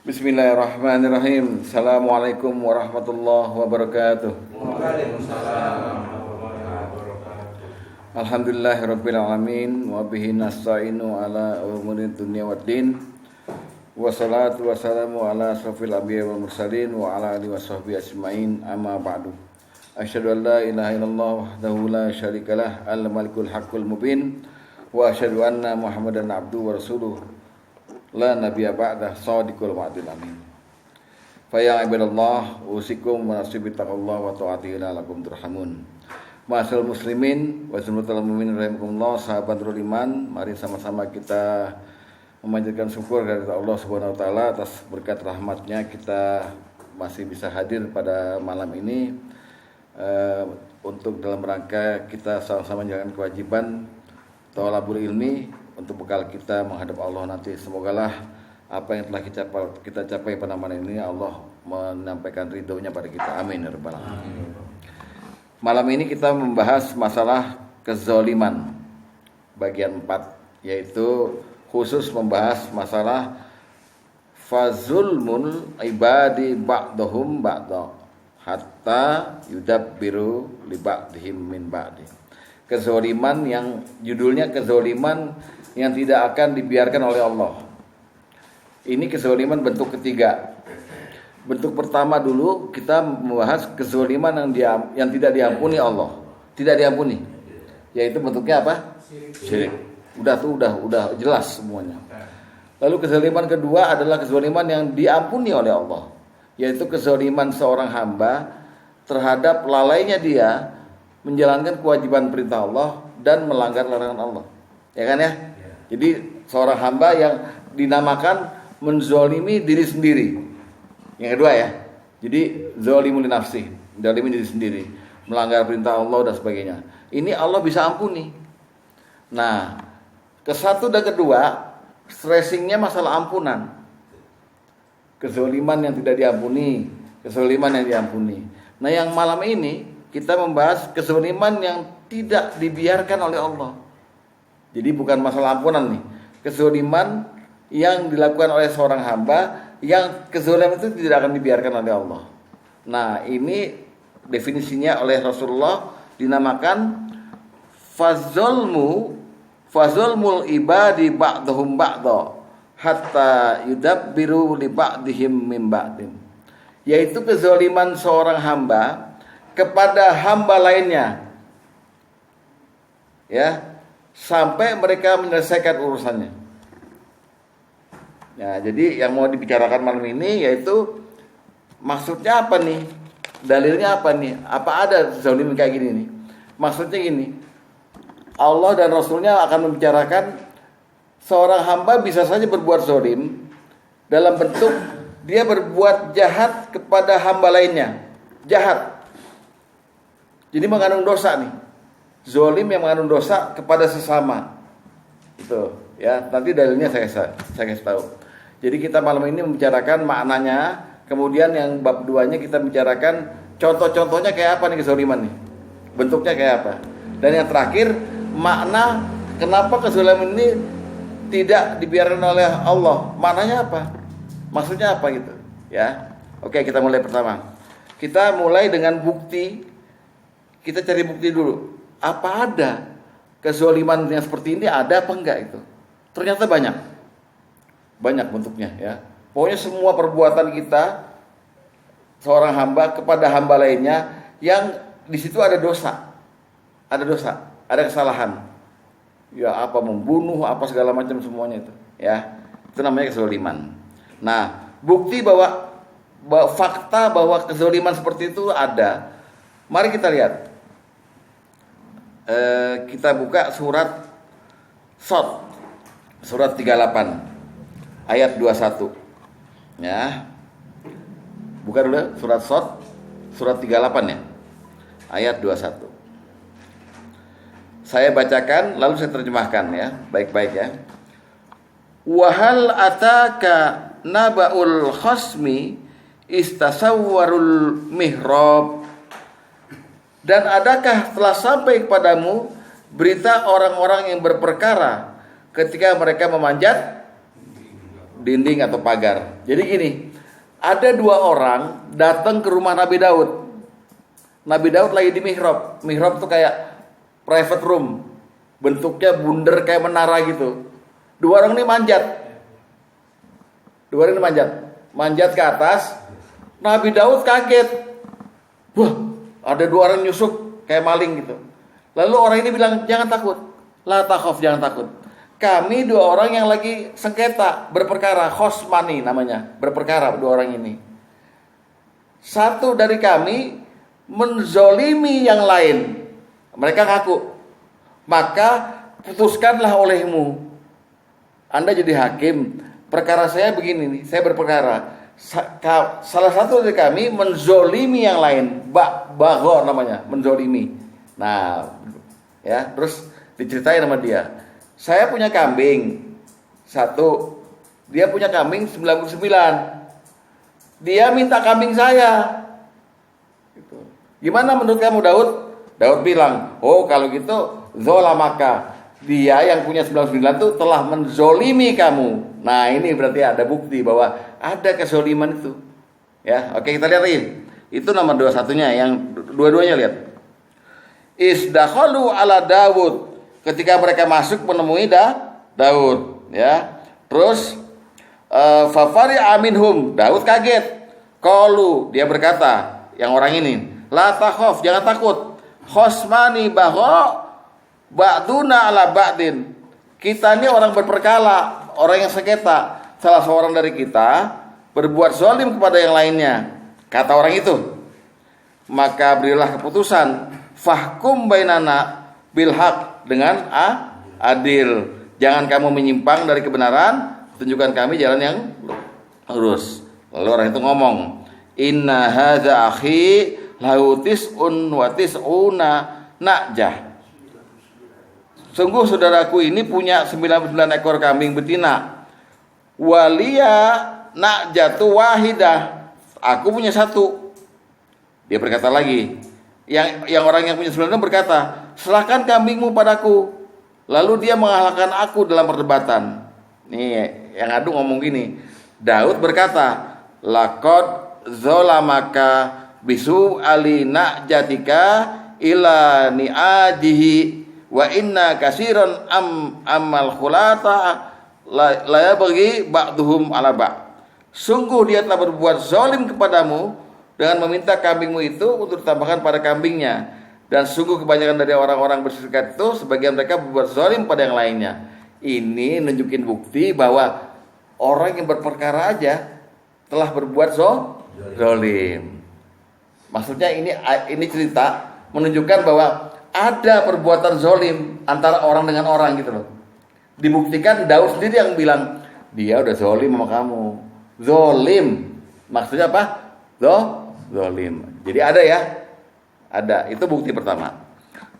Bismillahirrahmanirrahim. Assalamualaikum warahmatullahi wabarakatuh. Waalaikumsalam warahmatullahi wabarakatuh. Alhamdulillahirabbil alamin wa bihi nasta'inu ala umuri dunya waddin. Wassalatu wassalamu ala asrofil anbiya'i wal mursalin wa ala alihi washabbihi ajmain. Amma ba'du. Asyhadu an la ilaha illallah wahdahu la syarikalah al-malikul haqqul mubin wa asyhadu anna Muhammadan abduhu wa rasuluh. La nabiyya ba'dah shadiqul wa'dil amin. Fa ya ibadallah usikum wa nasibi taqallah wa ta'atihi la'allakum turhamun. Ma'asyiral muslimin wa sunnatul mu'minin rahimakumullah, sahabat iman, mari sama-sama kita memanjatkan syukur kepada Allah Subhanahu wa taala atas berkat rahmatnya kita masih bisa hadir pada malam ini untuk dalam rangka kita sama-sama menjalankan kewajiban thalabul ilmi untuk bekal kita menghadap Allah nanti. Semogalah apa yang telah kita capai pada malam ini Allah menyampaikan ridhonya pada kita. Amin ya rabbal alamin. Malam ini kita membahas masalah kezaliman bagian 4, yaitu khusus membahas masalah fazulmul ibadi ba'dhum ba'dha hatta yudabbiru li ba'dihim min ba'di. Kezaliman yang judulnya kezaliman yang tidak akan dibiarkan oleh Allah. Ini kezaliman bentuk ketiga. Bentuk pertama dulu kita membahas kezaliman yang tidak diampuni Allah, tidak diampuni. Yaitu bentuknya apa? Syirik. Udah jelas semuanya. Lalu kezaliman kedua adalah kezaliman yang diampuni oleh Allah, yaitu kezaliman seorang hamba terhadap lalainya dia menjalankan kewajiban perintah Allah dan melanggar larangan Allah. Ya kan ya? Jadi seorang hamba yang dinamakan menzolimi diri sendiri. Yang kedua ya. Jadi zolimun li nafsi, zolimi diri sendiri, melanggar perintah Allah dan sebagainya. Ini Allah bisa ampuni. Nah, kesatu dan kedua, stressingnya masalah ampunan. Kezoliman yang tidak diampuni, kezoliman yang diampuni. Nah, yang malam ini kita membahas kezoliman yang tidak dibiarkan oleh Allah. Jadi bukan masalah ampunan nih, kezoliman yang dilakukan oleh seorang hamba yang kezoliman itu tidak akan dibiarkan oleh Allah. Nah, ini definisinya oleh Rasulullah dinamakan fazulmul ibadi ba'dhum ba'dha hatta yudabbiru li ba'dihim min ba'din. Yaitu kezoliman seorang hamba kepada hamba lainnya. Ya, sampai mereka menyelesaikan urusannya. Ya, jadi yang mau dibicarakan malam ini yaitu maksudnya apa nih? Dalilnya apa nih? Apa ada zalim kayak gini nih? Maksudnya gini, Allah dan Rasulnya akan membicarakan seorang hamba bisa saja berbuat zalim dalam bentuk dia berbuat jahat kepada hamba lainnya. Jahat. Jadi mengandung dosa nih. Zalim yang mengandung dosa kepada sesama. Itu ya, nanti dalilnya saya kasih tahu. Jadi kita malam ini membicarakan maknanya, kemudian yang bab 2-nya kita bicarakan contoh-contohnya kayak apa nih kezaliman nih. Bentuknya kayak apa. Dan yang terakhir, makna kenapa kezaliman ini tidak dibiarkan oleh Allah. Maknanya apa? Maksudnya apa gitu, ya. Oke, kita mulai pertama. Kita mulai dengan bukti. Kita cari bukti dulu. Apa ada kezaliman yang seperti ini, ada apa enggak itu? Ternyata banyak bentuknya ya. Pokoknya semua perbuatan kita seorang hamba kepada hamba lainnya yang di situ ada dosa, ada kesalahan. Ya, apa membunuh, apa segala macam semuanya itu, ya. Itu namanya kezaliman. Nah, bukti bahwa fakta bahwa kezaliman seperti itu ada. Mari kita lihat. Kita buka surat Shad, surat 38 ayat 21 ya. Buka dulu surat Shad, surat 38 ya, ayat 21. Saya bacakan lalu saya terjemahkan ya, baik-baik ya. Wahal ataka nabaul khasmi istasawwarul mihrab. Dan adakah telah sampai kepadamu berita orang-orang yang berperkara ketika mereka memanjat dinding atau pagar. Jadi gini, ada 2 orang datang ke rumah Nabi Daud. Nabi Daud lagi di mihrab. Mihrab tuh kayak private room, bentuknya bundar kayak menara gitu. 2 orang ini manjat. 2 orang ini manjat ke atas. Nabi Daud kaget. Wah, ada 2 orang nyusuk kayak maling gitu. Lalu orang ini bilang, jangan takut. La takhaf, jangan takut. Kami 2 orang yang lagi sengketa, berperkara, khosmani namanya, berperkara 2 orang ini. Satu dari kami menzolimi yang lain. Mereka ngaku. Maka putuskanlah olehmu. Anda jadi hakim. Perkara saya begini nih, saya berperkara. Salah satu dari kami menzolimi yang lain. Bagho namanya, menzolimi. Nah, ya, terus diceritain sama dia. Saya punya kambing 1, dia punya kambing 99. Dia minta kambing saya. Gitu. Gimana menurut kamu Daud? Daud bilang, oh kalau gitu zolamaka. Dia yang punya 99 itu telah menzolimi kamu. Nah ini berarti ada bukti bahwa ada kezoliman itu. Ya, oke kita lihat ini. Itu nomor 21-nya, yang dua-duanya lihat. Isdakhalu ala Daud. Ketika mereka masuk menemui Daud, ya. Terus fafari aminhum, Daud kaget. Qalu, dia berkata, yang orang ini, la takhaf, jangan takut. Khosmani bagho ba'duna ala ba'din. Kita ini orang berperkara, orang yang sengketa. Salah seorang dari kita berbuat zalim kepada yang lainnya. Kata orang itu, maka berilah keputusan, fahkum bainana bil haq, dengan adil. Jangan kamu menyimpang dari kebenaran, tunjukkan kami jalan yang lurus. Lalu orang itu ngomong, inna hadza akhi lahu tis'un wa tis'una na'jah. Sungguh saudaraku ini punya 99 ekor kambing betina. Waliya na'jatu wahidah. Aku punya 1. Dia berkata lagi, yang orang yang punya 99 berkata, serahkan kambingmu padaku. Lalu dia mengalahkan aku dalam perdebatan. Nih, yang adu ngomong gini. Daud berkata, laqad zolamaka bisu ali na'jatika ila ni'ajihi wa inna kasiran amal khulata la yabghi ba'duhum ala ba'. Sungguh dia telah berbuat zalim kepadamu dengan meminta kambingmu itu untuk ditambahkan pada kambingnya. Dan sungguh kebanyakan dari orang-orang berserikat itu sebagian mereka berbuat zalim pada yang lainnya. Ini nunjukin bukti bahwa orang yang berperkara aja telah berbuat zalim. Maksudnya ini cerita menunjukkan bahwa ada perbuatan zalim antara orang dengan orang gitu loh. Dibuktikan Daud sendiri yang bilang, dia udah zalim sama kamu. Zalim. Maksudnya apa? Zalim. Jadi ada ya. Ada. Itu bukti pertama.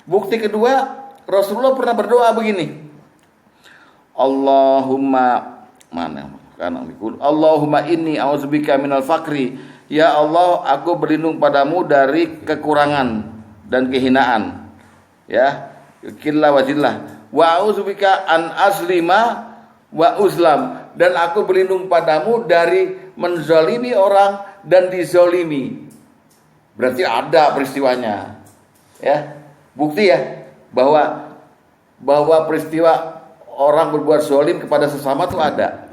Bukti kedua, Rasulullah pernah berdoa begini. Allahumma Allahumma inni a'udzubika minal faqri. Ya Allah, aku berlindung padamu dari kekurangan dan kehinaan. Ya, qillah wa zillah. Wa a'udzubika an aslima wa uzlam. Dan aku berlindung padamu dari menzalimi orang dan dizalimi. Berarti ada peristiwanya. Ya, bukti ya bahwa peristiwa orang berbuat zalim kepada sesama itu ada.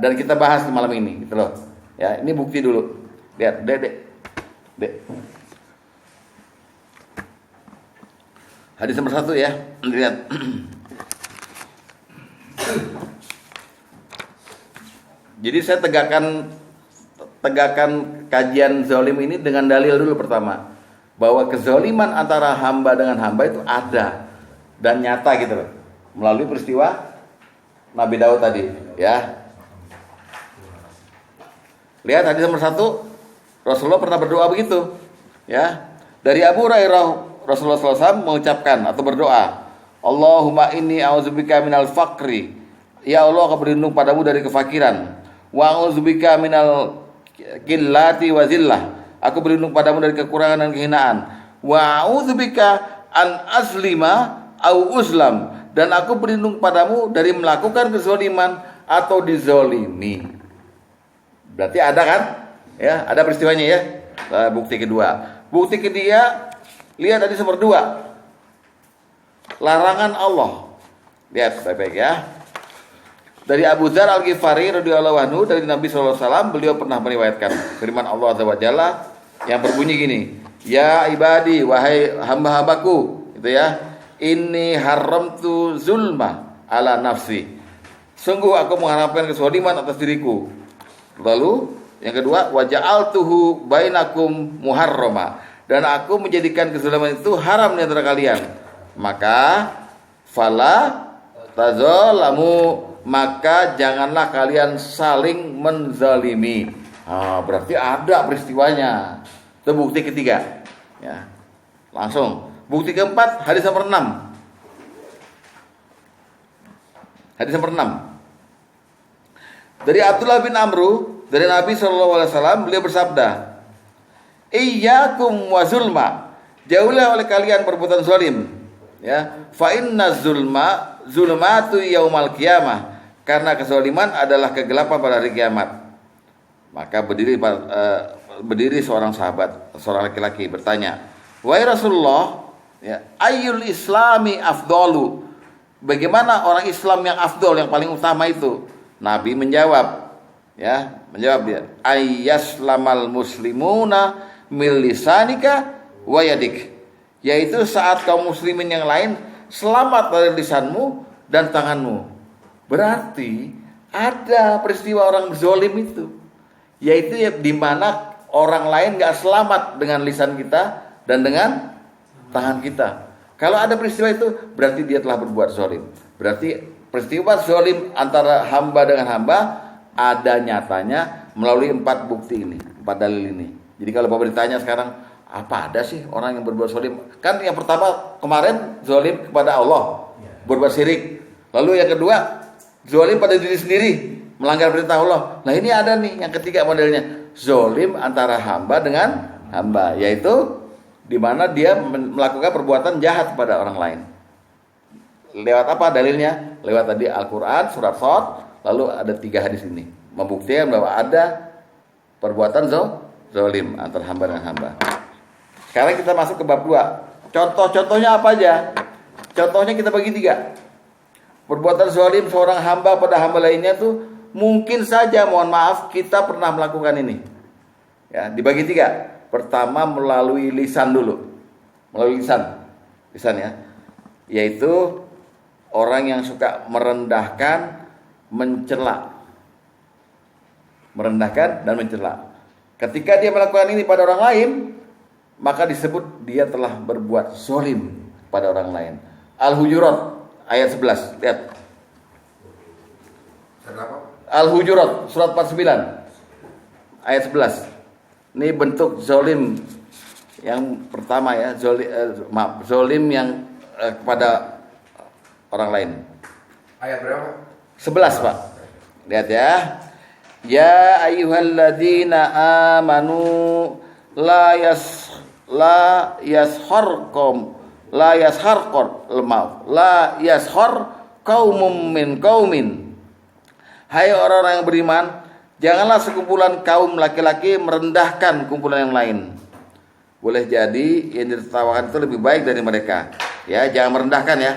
Dan kita bahas di malam ini gitu loh. Ya, ini bukti dulu. Lihat, Dek. Hadis nomor 1 ya. Lihat. Jadi saya tegakkan kajian zalim ini dengan dalil dulu pertama, bahwa kezaliman antara hamba dengan hamba itu ada dan nyata gitu loh, melalui peristiwa Nabi Daud tadi ya. Lihat hadis nomor 1, Rasulullah pernah berdoa begitu ya. Dari Abu Hurairah, Rasulullah SAW mengucapkan atau berdoa, Allahumma inni a'udzubika minal faqri. Ya Allah, aku berlindung padamu dari kefakiran. Wa a'udzubika minal qillati wa zillah. Aku berlindung padamu dari kekurangan dan kehinaan. Wa a'udzubika an aslima au uzlam. Dan aku berlindung padamu dari melakukan kezaliman atau dizolimi. Berarti ada kan? Ya, ada peristiwanya ya. Bukti kedua. Bukti ketiga, lihat tadi nomor 2. Larangan Allah. Lihat baik-baik ya. Dari Abu Dzar Al-Ghifari radhiyallahu anhu, dari Nabi sallallahu alaihi wasallam, beliau pernah meriwayatkan firman Allah azza wa jalla yang berbunyi gini, ya ibadi, wahai hamba-hambaku, gitu ya, inni haramtu zulma ala nafsi, sungguh aku mengharamkan kezaliman atas diriku. Lalu yang kedua, wa ja'altuhu bainakum muharrama, dan aku menjadikan kezaliman itu haram di antara kalian. Maka fala tazalamu, maka janganlah kalian saling menzalimi. Berarti ada peristiwanya. Itu bukti ketiga. Ya. Langsung. Bukti keempat, hadis nomor 6. Hadis nomor 6. Dari Abdullah bin Amru, dari Nabi SAW, beliau bersabda, iyyakum wa zulma, jauhlah oleh kalian perbuatan zalim. Ya, fa inna zulmatu yaumal qiyamah, karena kezaliman adalah kegelapan pada hari kiamat. Maka berdiri seorang sahabat, seorang laki-laki bertanya, wahai Rasulullah, ya, ayyul islami afdalu, bagaimana orang Islam yang afdol, yang paling utama itu? Nabi menjawab, ya, dia, ayyaslamal muslimuna mil lisanika wa yadik, yaitu saat kaum muslimin yang lain selamat dari lisanmu dan tanganmu. Berarti ada peristiwa orang zalim itu, yaitu ya, di mana orang lain gak selamat dengan lisan kita dan dengan tangan kita. Kalau ada peristiwa itu, berarti dia telah berbuat zalim. Berarti peristiwa zalim antara hamba dengan hamba ada nyatanya melalui 4 bukti ini, 4 dalil ini. Jadi kalau Bapak ditanya sekarang, apa ada sih orang yang berbuat zalim? Kan yang pertama kemarin zalim kepada Allah, berbuat syirik. Lalu yang kedua, zalim pada diri sendiri, melanggar perintah Allah. Nah ini ada nih yang ketiga modelnya, zalim antara hamba dengan hamba, yaitu di mana dia melakukan perbuatan jahat kepada orang lain. Lewat apa dalilnya? Lewat tadi Al-Quran, surat Shad, lalu ada 3 hadis ini membuktikan bahwa ada perbuatan zalim antara hamba dengan hamba. Sekarang kita masuk ke bab 2. Contoh-contohnya apa aja? Contohnya kita bagi 3. Perbuatan zalim seorang hamba pada hamba lainnya tuh mungkin saja, mohon maaf, kita pernah melakukan ini. Ya, dibagi 3. Pertama melalui lisan dulu. Melalui lisan ya. Yaitu orang yang suka merendahkan, mencela. Merendahkan dan mencela. Ketika dia melakukan ini pada orang lain, maka disebut dia telah berbuat zalim pada orang lain. Al-Hujurat ayat 11. Lihat. Al-Hujurat surat 49 ayat 11. Ini bentuk zalim yang pertama ya, zalim yang kepada orang lain. Ayat berapa? 11, Pak. Lihat ya. Ya ayyuhalladzina amanu la yashar qaumum min qaumin. Hai orang-orang yang beriman, janganlah sekumpulan kaum laki-laki merendahkan kumpulan yang lain. Boleh jadi yang ditertawakan itu lebih baik dari mereka. Ya, jangan merendahkan ya.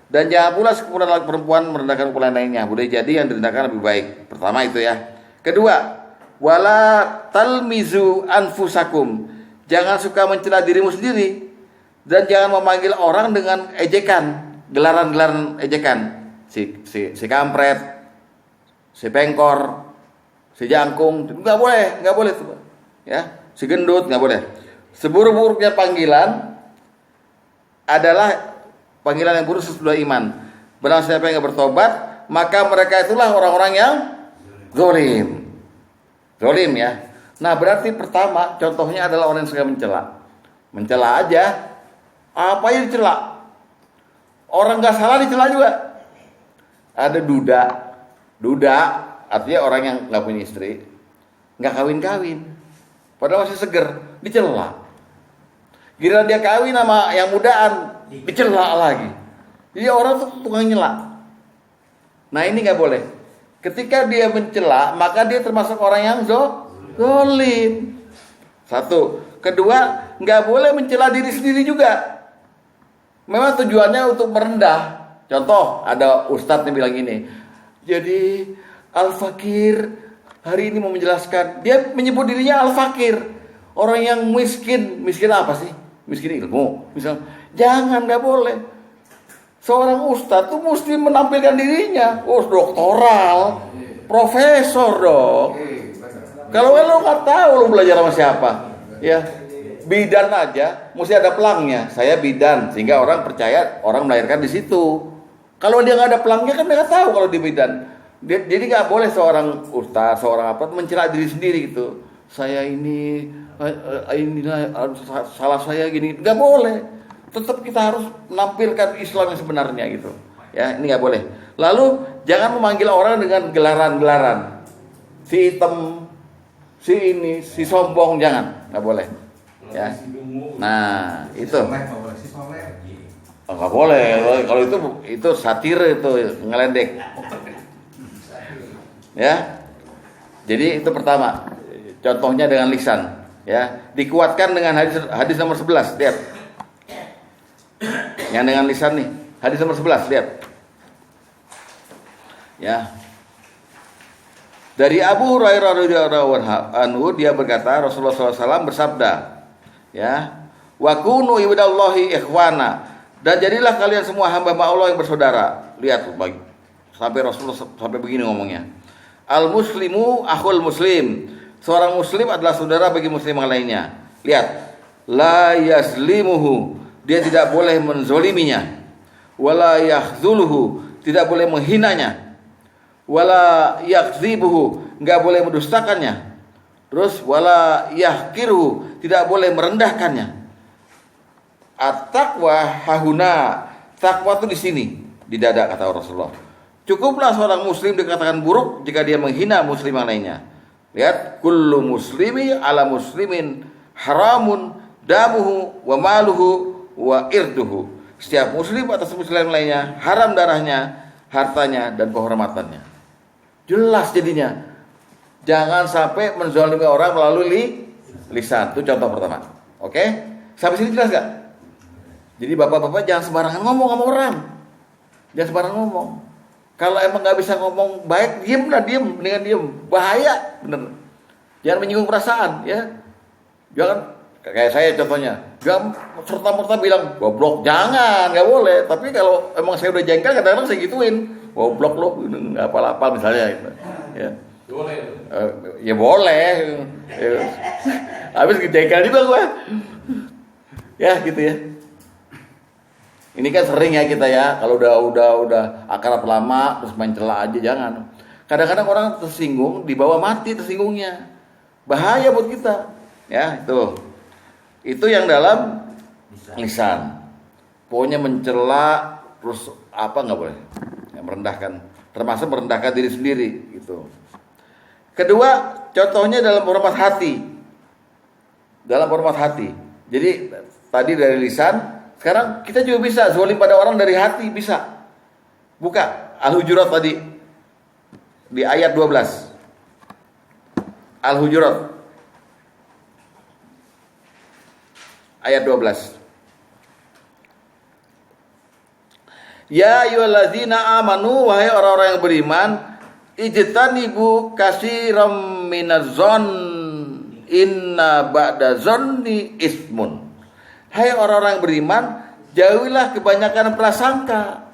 Dan jangan pula sekumpulan laki perempuan merendahkan kumpulan lainnya. Boleh jadi yang direndahkan lebih baik. Pertama itu ya. Kedua, wala talmizu anfusakum. Jangan suka mencela dirimu sendiri. Dan jangan memanggil orang dengan ejekan, gelaran-gelaran ejekan. Si kampret, si pengkor, si jangkung, nggak boleh tuh, ya. Si gendut nggak boleh. Seburuk-buruknya panggilan adalah panggilan yang buruk sesudah iman. Barang siapa yang bertobat, maka mereka itulah orang-orang yang zalim ya. Nah berarti pertama contohnya adalah orang yang suka mencela aja. Apa yang dicela? Orang nggak salah dicela juga. Ada duda artinya orang yang nggak punya istri, nggak kawin, padahal masih seger, dicela. Giliran dia kawin sama yang mudaan, dicela lagi. Jadi orang tuh tukang nyela. Nah ini nggak boleh. Ketika dia mencela, maka dia termasuk orang yang zalim. Satu. Kedua, nggak boleh mencela diri sendiri juga. Memang tujuannya untuk merendah. Contoh, ada ustadz yang bilang gini. Jadi Al-Fakir hari ini mau menjelaskan. Dia menyebut dirinya Al-Fakir. Orang yang miskin. Miskin apa sih? Miskin ilmu. Misal, jangan, nggak boleh. Seorang ustadz tuh mesti menampilkan dirinya. Oh, doktoral, profesor dong. Kalau lo nggak tahu lo belajar sama siapa, ya bidan aja mesti ada pelangnya. Saya bidan, sehingga orang percaya orang melahirkan di situ. Kalau dia nggak ada pelangnya kan dia nggak tahu kalau di bidan. Jadi nggak boleh seorang ustadz, seorang apa mencela diri sendiri gitu. Saya ini salah saya gini, nggak boleh. Tetap kita harus menampilkan Islam yang sebenarnya gitu. Ya, ini nggak boleh. Lalu jangan memanggil orang dengan gelaran-gelaran. Si hitam, si ini, si sombong, jangan, nggak boleh. Ya. Nah, itu. Oh, nggak boleh. Kalau itu satir, itu ngeledek. Ya. Jadi itu pertama. Contohnya dengan lisan. Ya, dikuatkan dengan hadis nomor 11. Lihat. Yang dengan lisan nih, hadis nomor 11, lihat. Ya. Dari Abu Hurairah radhiyallahu anhu, dia berkata, Rasulullah SAW bersabda, ya, wa kunu ibadallahi ikhwana, dan jadilah kalian semua hamba Allah yang bersaudara. Lihat tuh, sampai Rasulullah sampai begini ngomongnya. Al muslimu akhul muslim, seorang muslim adalah saudara bagi muslim yang lainnya. Lihat, la yazlimuhu, dia tidak boleh menzoliminya, wala yakhzuluhu, tidak boleh menghinanya, wala yakdzibuhu, enggak boleh mendustakannya, terus wala yahkiruhu, tidak boleh merendahkannya. At-taqwa hahuna, takwa itu di sini, di dada, kata Rasulullah. Cukuplah seorang muslim dikatakan buruk jika dia menghina muslim yang lainnya. Lihat, kullu muslimi ala muslimin haramun damuhu wa maluhu wa irduhu. Setiap muslim atas muslim lainnya haram darahnya, hartanya, dan kehormatannya. Jelas jadinya. Jangan sampai menzalimi orang melalui lisan. Itu contoh pertama. Oke? Sampai sini jelas gak? Jadi bapak-bapak jangan sembarangan ngomong sama orang. Jangan sembarangan ngomong. Kalau emang gak bisa ngomong baik, mendingan diem. Bahaya, bener. Jangan menyinggung perasaan, ya. Jangan kayak saya contohnya, gak serta-merta bilang goblok, jangan, gak boleh. Tapi kalau emang saya udah jengkel, kadang-kadang saya gituin, goblok lo, nggak apa-apa misalnya, gitu. Ya. Boleh. Ya boleh. Ya. Habis jengkel juga gue. Ya gitu ya. Ini kan sering ya kita ya, kalau udah akrab lama terus main celah aja, jangan. Kadang-kadang orang tersinggung, dibawa mati tersinggungnya, bahaya buat kita. Ya itu yang dalam lisan. Pokoknya mencela terus apa nggak boleh. Ya, merendahkan, termasuk merendahkan diri sendiri gitu. Kedua, contohnya dalam hormat hati. Dalam hormat hati. Jadi tadi dari lisan, sekarang kita juga bisa zalim pada orang dari hati, bisa. Buka Al-Hujurat tadi di ayat 12. Al-Hujurat ayat 12. Ya ayyuhallazina amanu, wahai orang-orang yang beriman, ijtanibu katsiran minaz-zon inna ba'da zonni ismun. Hai orang-orang yang beriman, jauhilah kebanyakan prasangka,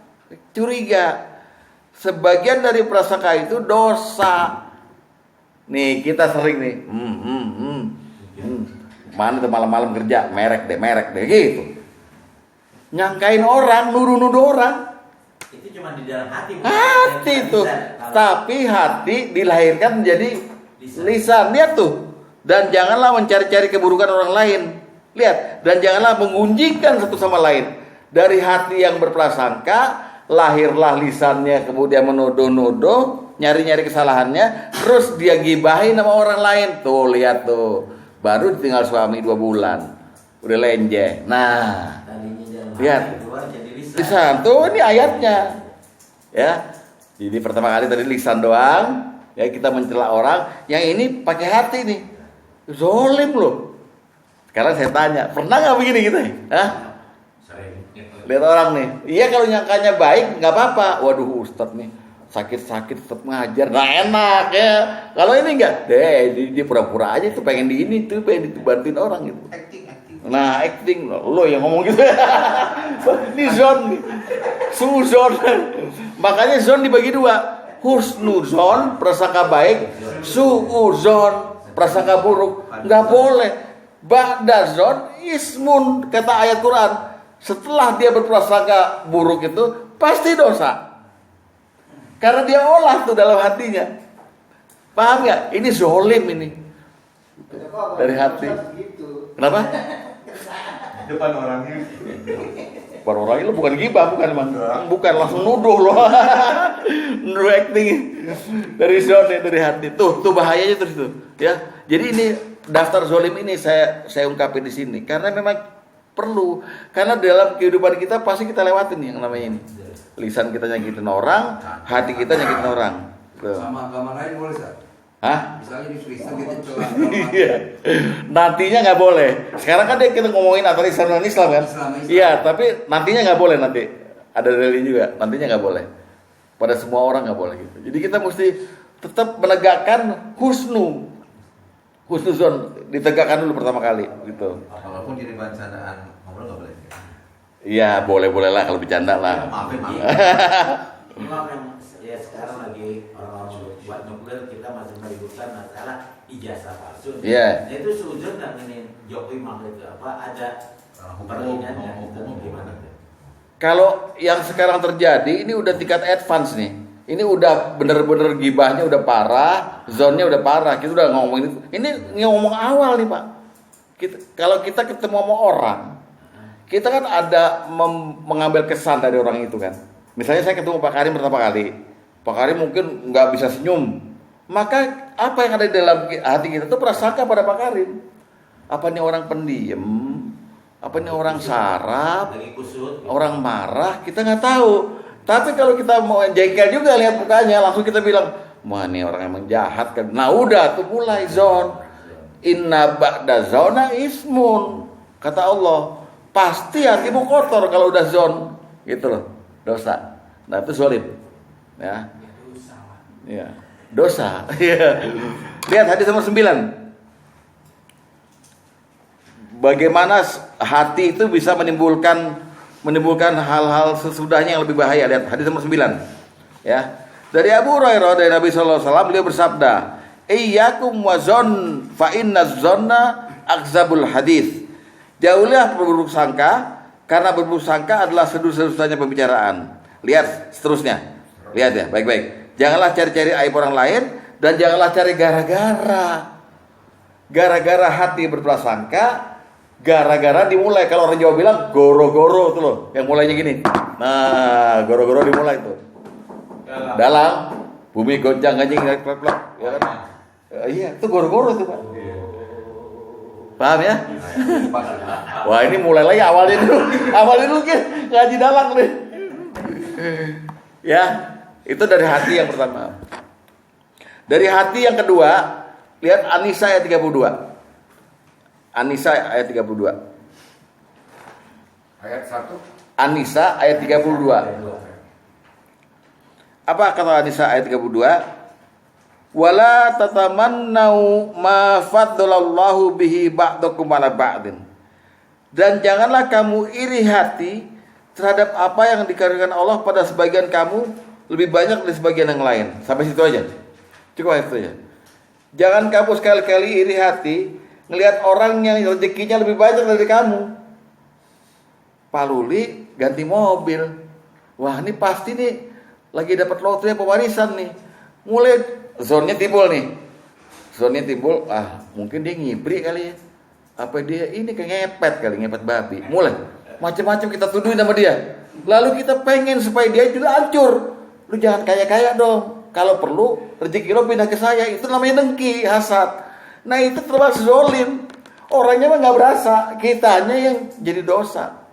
curiga. Sebagian dari prasangka itu dosa. Nih kita sering nih, mana tuh malam-malam kerja, merek deh gitu. Nyangkain orang, nuduh-nuduh orang. Itu cuma di dalam hati. Hati itu. Tapi hati dilahirkan menjadi lisan. Lihat tuh. Dan janganlah mencari-cari keburukan orang lain. Lihat. Dan janganlah mengunjingkan satu sama lain. Dari hati yang berprasangka, lahirlah lisannya, kemudian menuduh-nuduh, nyari-nyari kesalahannya, terus dia gibahin sama orang lain. Tuh lihat tuh. Baru ditinggal suami 2 bulan. Udah lenje. Nah, lihat. Lisan tuh ini ayatnya. Ya. Jadi pertama kali tadi lisan doang, ya kita mencela orang. Yang ini pakai hati nih, zolim loh. Sekarang saya tanya, pernah nggak begini kita? Hah? Sering. Lihat orang nih, iya kalau nyangkanya baik nggak apa-apa. Waduh Ustadz nih sakit-sakit tetap ngajar, nah enak ya. Kalau ini enggak, dia pura-pura aja tuh pengen di ini tuh, pengen dibantuin orang gitu. Acting. Nah acting lo yang ngomong gitu. Ini zon nih, suzon. Makanya zon dibagi dua, husnuzon prasangka baik, suuzon prasangka buruk. Nggak boleh. Ba'dazon ismun kata ayat Quran. Setelah dia berprasangka buruk itu pasti dosa. Karena dia olah tuh dalam hatinya. Paham nggak? Ini zolim ini. Dari hati. Kenapa? Depan orangnya. Depan orangnya lo bukan gibah, bukan emang. Bukan langsung nuduh lo. Nuduh acting. Dari zon ya, dari hati. Tuh bahayanya terus tuh. Ya. Jadi ini daftar zolim ini saya ungkapin di sini karena memang perlu. Karena dalam kehidupan kita pasti kita lewatin yang namanya ini. Lisan kita nyakitin orang, hati kita nyakitin orang. Tuh. Sama agama lain boleh Ustaz? Hah? Misalnya di Kristen kita celah Iya. Nantinya nggak boleh. Sekarang kan kita ngomongin antara Islam dan Islam kan? Iya, tapi nantinya nggak boleh nanti. Ada dalil juga. Nantinya nggak boleh. Pada semua orang nggak boleh gitu. Jadi kita mesti tetap menegakkan husnuzon ditegakkan dulu pertama kali gitu. walaupun jadi bercandaan ngobrol nggak boleh. Iya, boleh lah kalau bercanda lah. Maafin. Memang yang ya sekarang lagi orang-orang buat nuklir kita masih meributkan masalah ijazah palsu. Iya. Nah, itu sujud dan ini Jokowi Imam itu apa ada perlingannya hukum gimana? Kalau yang sekarang terjadi ini udah tingkat advance nih. Ini udah bener-bener gibahnya udah parah, zonnya udah parah. Kita udah ngomongin ini ngomong awal nih Pak. Kalau kita ketemu sama orang, kita kan ada mengambil kesan dari orang itu kan. Misalnya saya ketemu Pak Karim pertama kali, Pak Karim mungkin nggak bisa senyum, maka apa yang ada di dalam hati kita itu prasangka pada Pak Karim. Apa nih orang pendiam, apa nih orang sarap, orang marah, kita nggak tahu. Tapi kalau kita mau jengkel juga lihat mukanya, langsung kita bilang, wah nih orang emang jahat kan. Nah udah tuh mulai zon. Inna ba'da zona ismun, kata Allah. Pasti hatimu kotor kalau udah zon, gitu loh, dosa. Nah itu zolim, ya. Iya, dosa. Lihat hadis nomor 9. Bagaimana hati itu bisa menimbulkan hal-hal sesudahnya yang lebih bahaya. Lihat hadis nomor 9. Ya. Dari Abu Hurairah dari Nabi sallallahu alaihi wasallam beliau bersabda, "Iyyakum wazon fa inna zonna akzabul hadis." Jauhlah berburuk sangka, karena berburuk sangka adalah seduh-sedusnya pembicaraan. Lihat seterusnya. Lihat ya, baik-baik. Janganlah cari-cari aib orang lain dan janganlah cari gara-gara. Gara-gara hati berprasangka, gara-gara dimulai. Kalau orang Jawa bilang goro-goro tuh loh, yang mulainya gini. Nah, goro-goro dimulai tuh. Dalam bumi goncang ganjing klak-klak, ya kan? Iya, itu goro-goro tuh, Pak. Paham ya? Wah, ini mulai lagi awalnya dulu ngaji dalang nih. Ya, itu dari hati yang pertama. Dari hati yang kedua, lihat An-Nisa ayat 32. An-Nisa ayat 32. Ayat 1. An-Nisa ayat 32. Apa kata An-Nisa ayat 32? Wala tatamannau ma faddalallahu bihi ba'dakum ala ba'din. Dan janganlah kamu iri hati terhadap apa yang dikaruniakan Allah pada sebagian kamu lebih banyak dari sebagian yang lain. Sampai situ aja. Cukup itu aja. Jangan kamu sekali-kali iri hati ngelihat orang yang rezekinya lebih banyak dari kamu. Pak Luli ganti mobil. Wah, ini pasti nih lagi dapat lotre pewarisan nih. Mulai zonnya timbul nih. Zonnya timbul, mungkin dia ngibri kali ya. Apa dia ini kayak ngepet babi. Mulai macam-macam kita tuduhin sama dia. Lalu kita pengen supaya dia juga hancur. Lu jangan kaya-kaya dong. Kalau perlu rezeki lo pindah ke saya. Itu namanya dengki, hasad. Nah itu termasuk zolim. Orangnya mah nggak berasa, kitanya yang jadi dosa.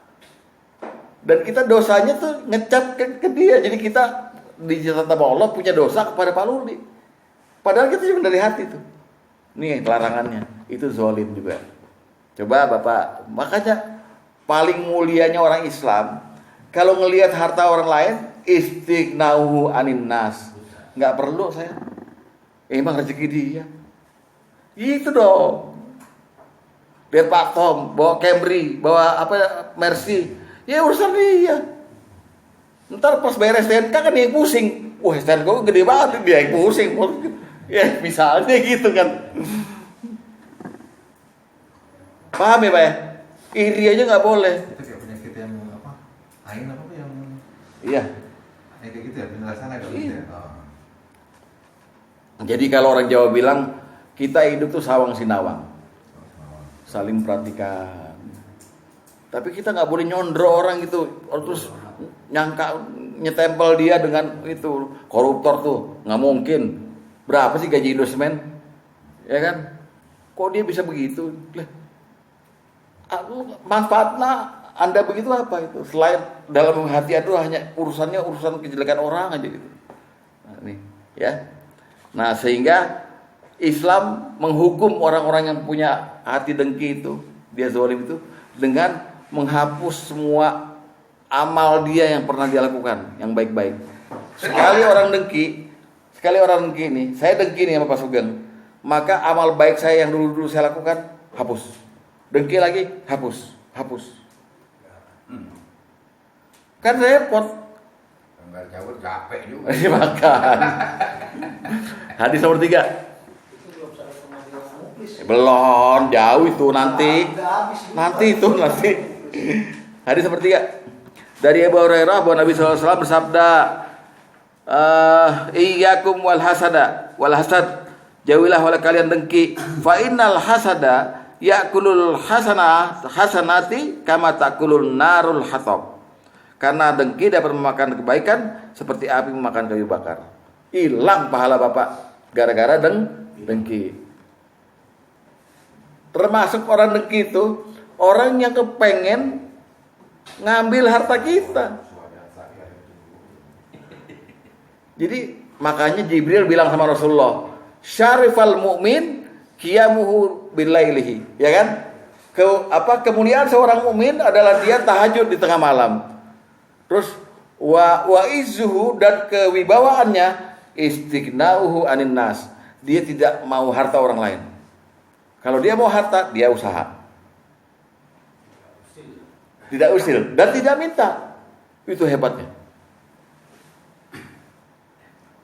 Dan kita dosanya tuh ngecap ke dia. Jadi kita dicatat sama Allah punya dosa kepada Pak Luli. Padahal kita cuma dari hati tuh. Nih larangannya, itu zalim juga. Coba Bapak, makanya paling mulianya orang Islam kalau ngelihat harta orang lain istighnahu anin nas. Nggak perlu saya. Emang rezeki dia. Itu dong. Lihat Pak Tom bawa Camry, bawa Mercy. Ya urusan dia. Ntar pas bayar STNK kan dia yang pusing. Wah STNK gue gede banget, dia yang pusing. Ya misalnya gitu kan. Paham ya Pak ya? Iri aja nggak boleh. Itu kayak penyakit yang apa? Ain apa tuh yang Iya. kayak gitu ya, penjelasannya kayak gitu ya. Oh. Jadi kalau orang Jawa bilang kita hidup tuh sawang sinawang, saling perhatikan. Tapi kita nggak boleh nyondro orang gitu, terus nyangka nyetempel dia dengan itu koruptor tuh, nggak mungkin. Berapa sih gaji Indosemen? Ya kan? Kok dia bisa begitu? Manfaatnya Anda begitu apa itu? Selain dalam hati itu hanya urusan kejelekan orang aja gitu. Nah, nih, ya. Nah, sehingga Islam menghukum orang-orang yang punya hati dengki itu, dia zalim itu dengan menghapus semua amal dia yang pernah dia lakukan yang baik-baik. Sekali orang dengki ini, saya dengki nih sama Pak Sugeng, maka amal baik saya yang dulu saya lakukan hapus. Dengki lagi, hapus. Kan repot. Enggak cabut capek juga. Makan. Hadis nomor 3. Belum, jauh itu nanti. Nanti. Hadis nomor 3. Dari Abu Hurairah bahwa Nabi SAW bersabda, iyyakum wal hasad. Jauhilah oleh kalian dengki. Fa innal hasada ya'kulul hasanati kama ta'kulun narul hatab. Karena dengki dapat memakan kebaikan seperti api memakan kayu bakar. Hilang pahala Bapak gara-gara dengki. Termasuk orang dengki itu orang yang kepengen ngambil harta kita. Jadi makanya Jibril bilang sama Rasulullah, syarifal mu'min qiyamuhu bilailihi, ya kan? Kemuliaan seorang mukmin adalah dia tahajud di tengah malam. Terus wa izzuhu, dan kewibawaannya istighnauhu anin nas. Dia tidak mau harta orang lain. Kalau dia mau harta, dia usaha. Tidak usil dan tidak minta. Itu hebatnya.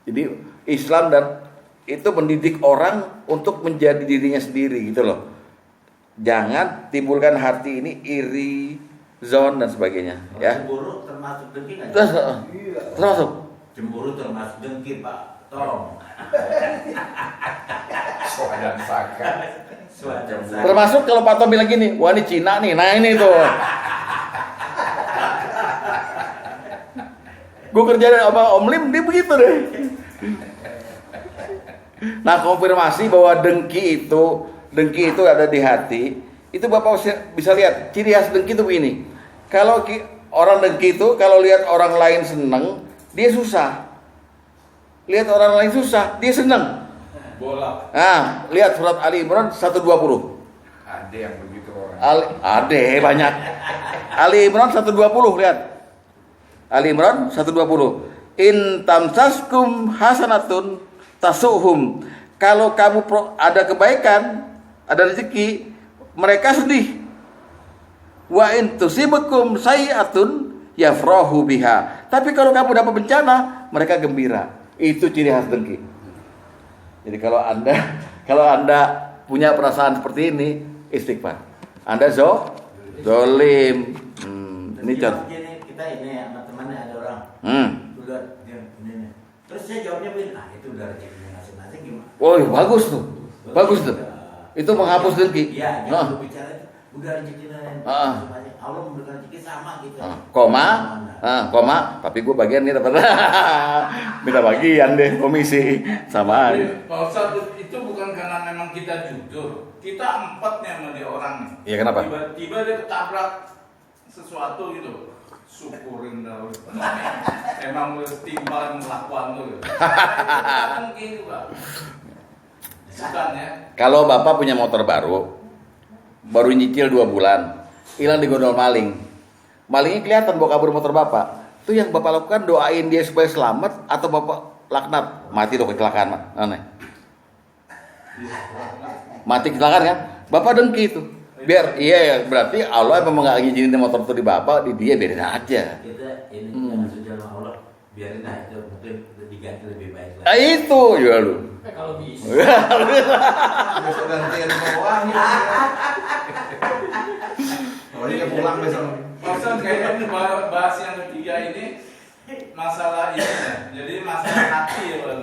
Jadi Islam dan itu mendidik orang untuk menjadi dirinya sendiri gitu loh. Jangan timbulkan hati ini iri, zon dan sebagainya. Ya. Cemburu termasuk dengki nggak? Termasuk. Cemburu termasuk dengki Pak. Tolong. Swadan saka. Termasuk kalau Pak Tom bilang gini, wah ini Cina nih, nah ini tuh. Gue kerja sama Om Lim, dia begitu deh. Nah, konfirmasi bahwa dengki itu ada di hati. Itu Bapak bisa lihat ciri khas dengki itu begini. Kalau orang dengki itu kalau lihat orang lain senang, dia susah. Lihat orang lain susah, dia senang. Bola. Nah, lihat surat Ali Imran 120. Ada yang begitu orang. Ada banyak. Ali Imran 120, lihat. Ali Imran 120. In tamsaskum hasanatun tasuhum. Kalau kamu ada kebaikan, ada rezeki, mereka sedih. Wa in tusibukum sayi'atun yafrahu biha. Tapi kalau kamu dapat bencana, mereka gembira. Itu ciri khas dengki. Jadi kalau Anda punya perasaan seperti ini, istighfar. Anda zolim. Ini contoh. Kita ini sama temannya ada orang. Udah ini. Terus saya jawabnya begini, nah itu udah rezekinya masing-masing gimana? Oh, bagus tuh. Bagus tuh. Itu menghapus dengki. Iya, jangan bicara itu. Udah rezekinya masing-masing. Allah memberikan rezeki sama gitu. Koma, tapi gue bagian nih dapat. Minta bagian deh komisi sama. Pak Ustadz, itu bukan karena memang kita jujur. Kita empatnya sama dia orangnya. Iya, kenapa? Tiba-tiba dia ketabrak sesuatu gitu. syukurin dah. Emang lu timbang kelakuan lu. Kan gitu, Pak. Bukan ya? Kalau bapak punya motor baru nyicil 2 bulan, hilang digondol maling. Malingnya kelihatan bawa kabur motor bapak. Itu yang bapak lakukan, doain dia supaya selamat atau bapak laknat, mati dong kecelakaan, aneh. Mati kecelakaan kan? Bapak dengki itu. Biar iya berarti Allah memang nggak ngizinin motor itu di bapak, di dia biarin aja. Kita ini jangan sujud sama Allah, biarin aja mungkin diganti lebih baik lagi. Ah itu ya lu. Kalau bisa. Besok gantian bawahnya. Oh dia pulang besok. Maksud kayaknya bahas yang ketiga ini masalah ini ya. Jadi masalah hati ya, Pak.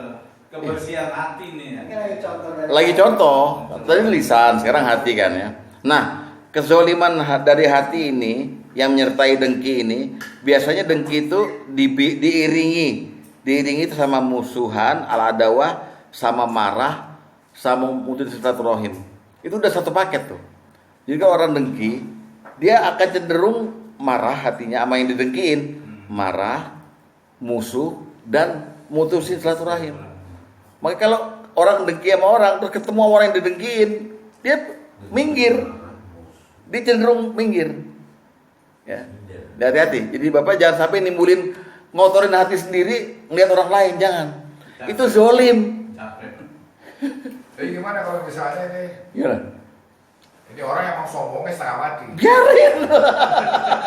Kebersihan hati nih ya. Lagi contoh, tadi lisan, sekarang hati kan ya. Nah, kezoliman dari hati ini yang menyertai dengki ini, biasanya dengki itu diiringi itu sama musuhan, al-adawah, sama marah, sama mutus silaturahim. Itu udah satu paket tuh. Jadi kalau orang dengki, dia akan cenderung marah hatinya sama yang didengkiin, marah, musuh, dan mutusin silaturahim. Maka kalau orang dengki sama orang, terus ketemu sama orang yang didengkiin, dia minggir, dia cenderung minggir. Ya, hati-hati. Jadi bapak jangan sampai nimbulin ngotorin hati sendiri ngeliat orang lain, jangan. Itu zolim. Jadi gimana kalau misalnya nih, Gimana? ini orang yang emang sombongnya setengah mati. Biarin.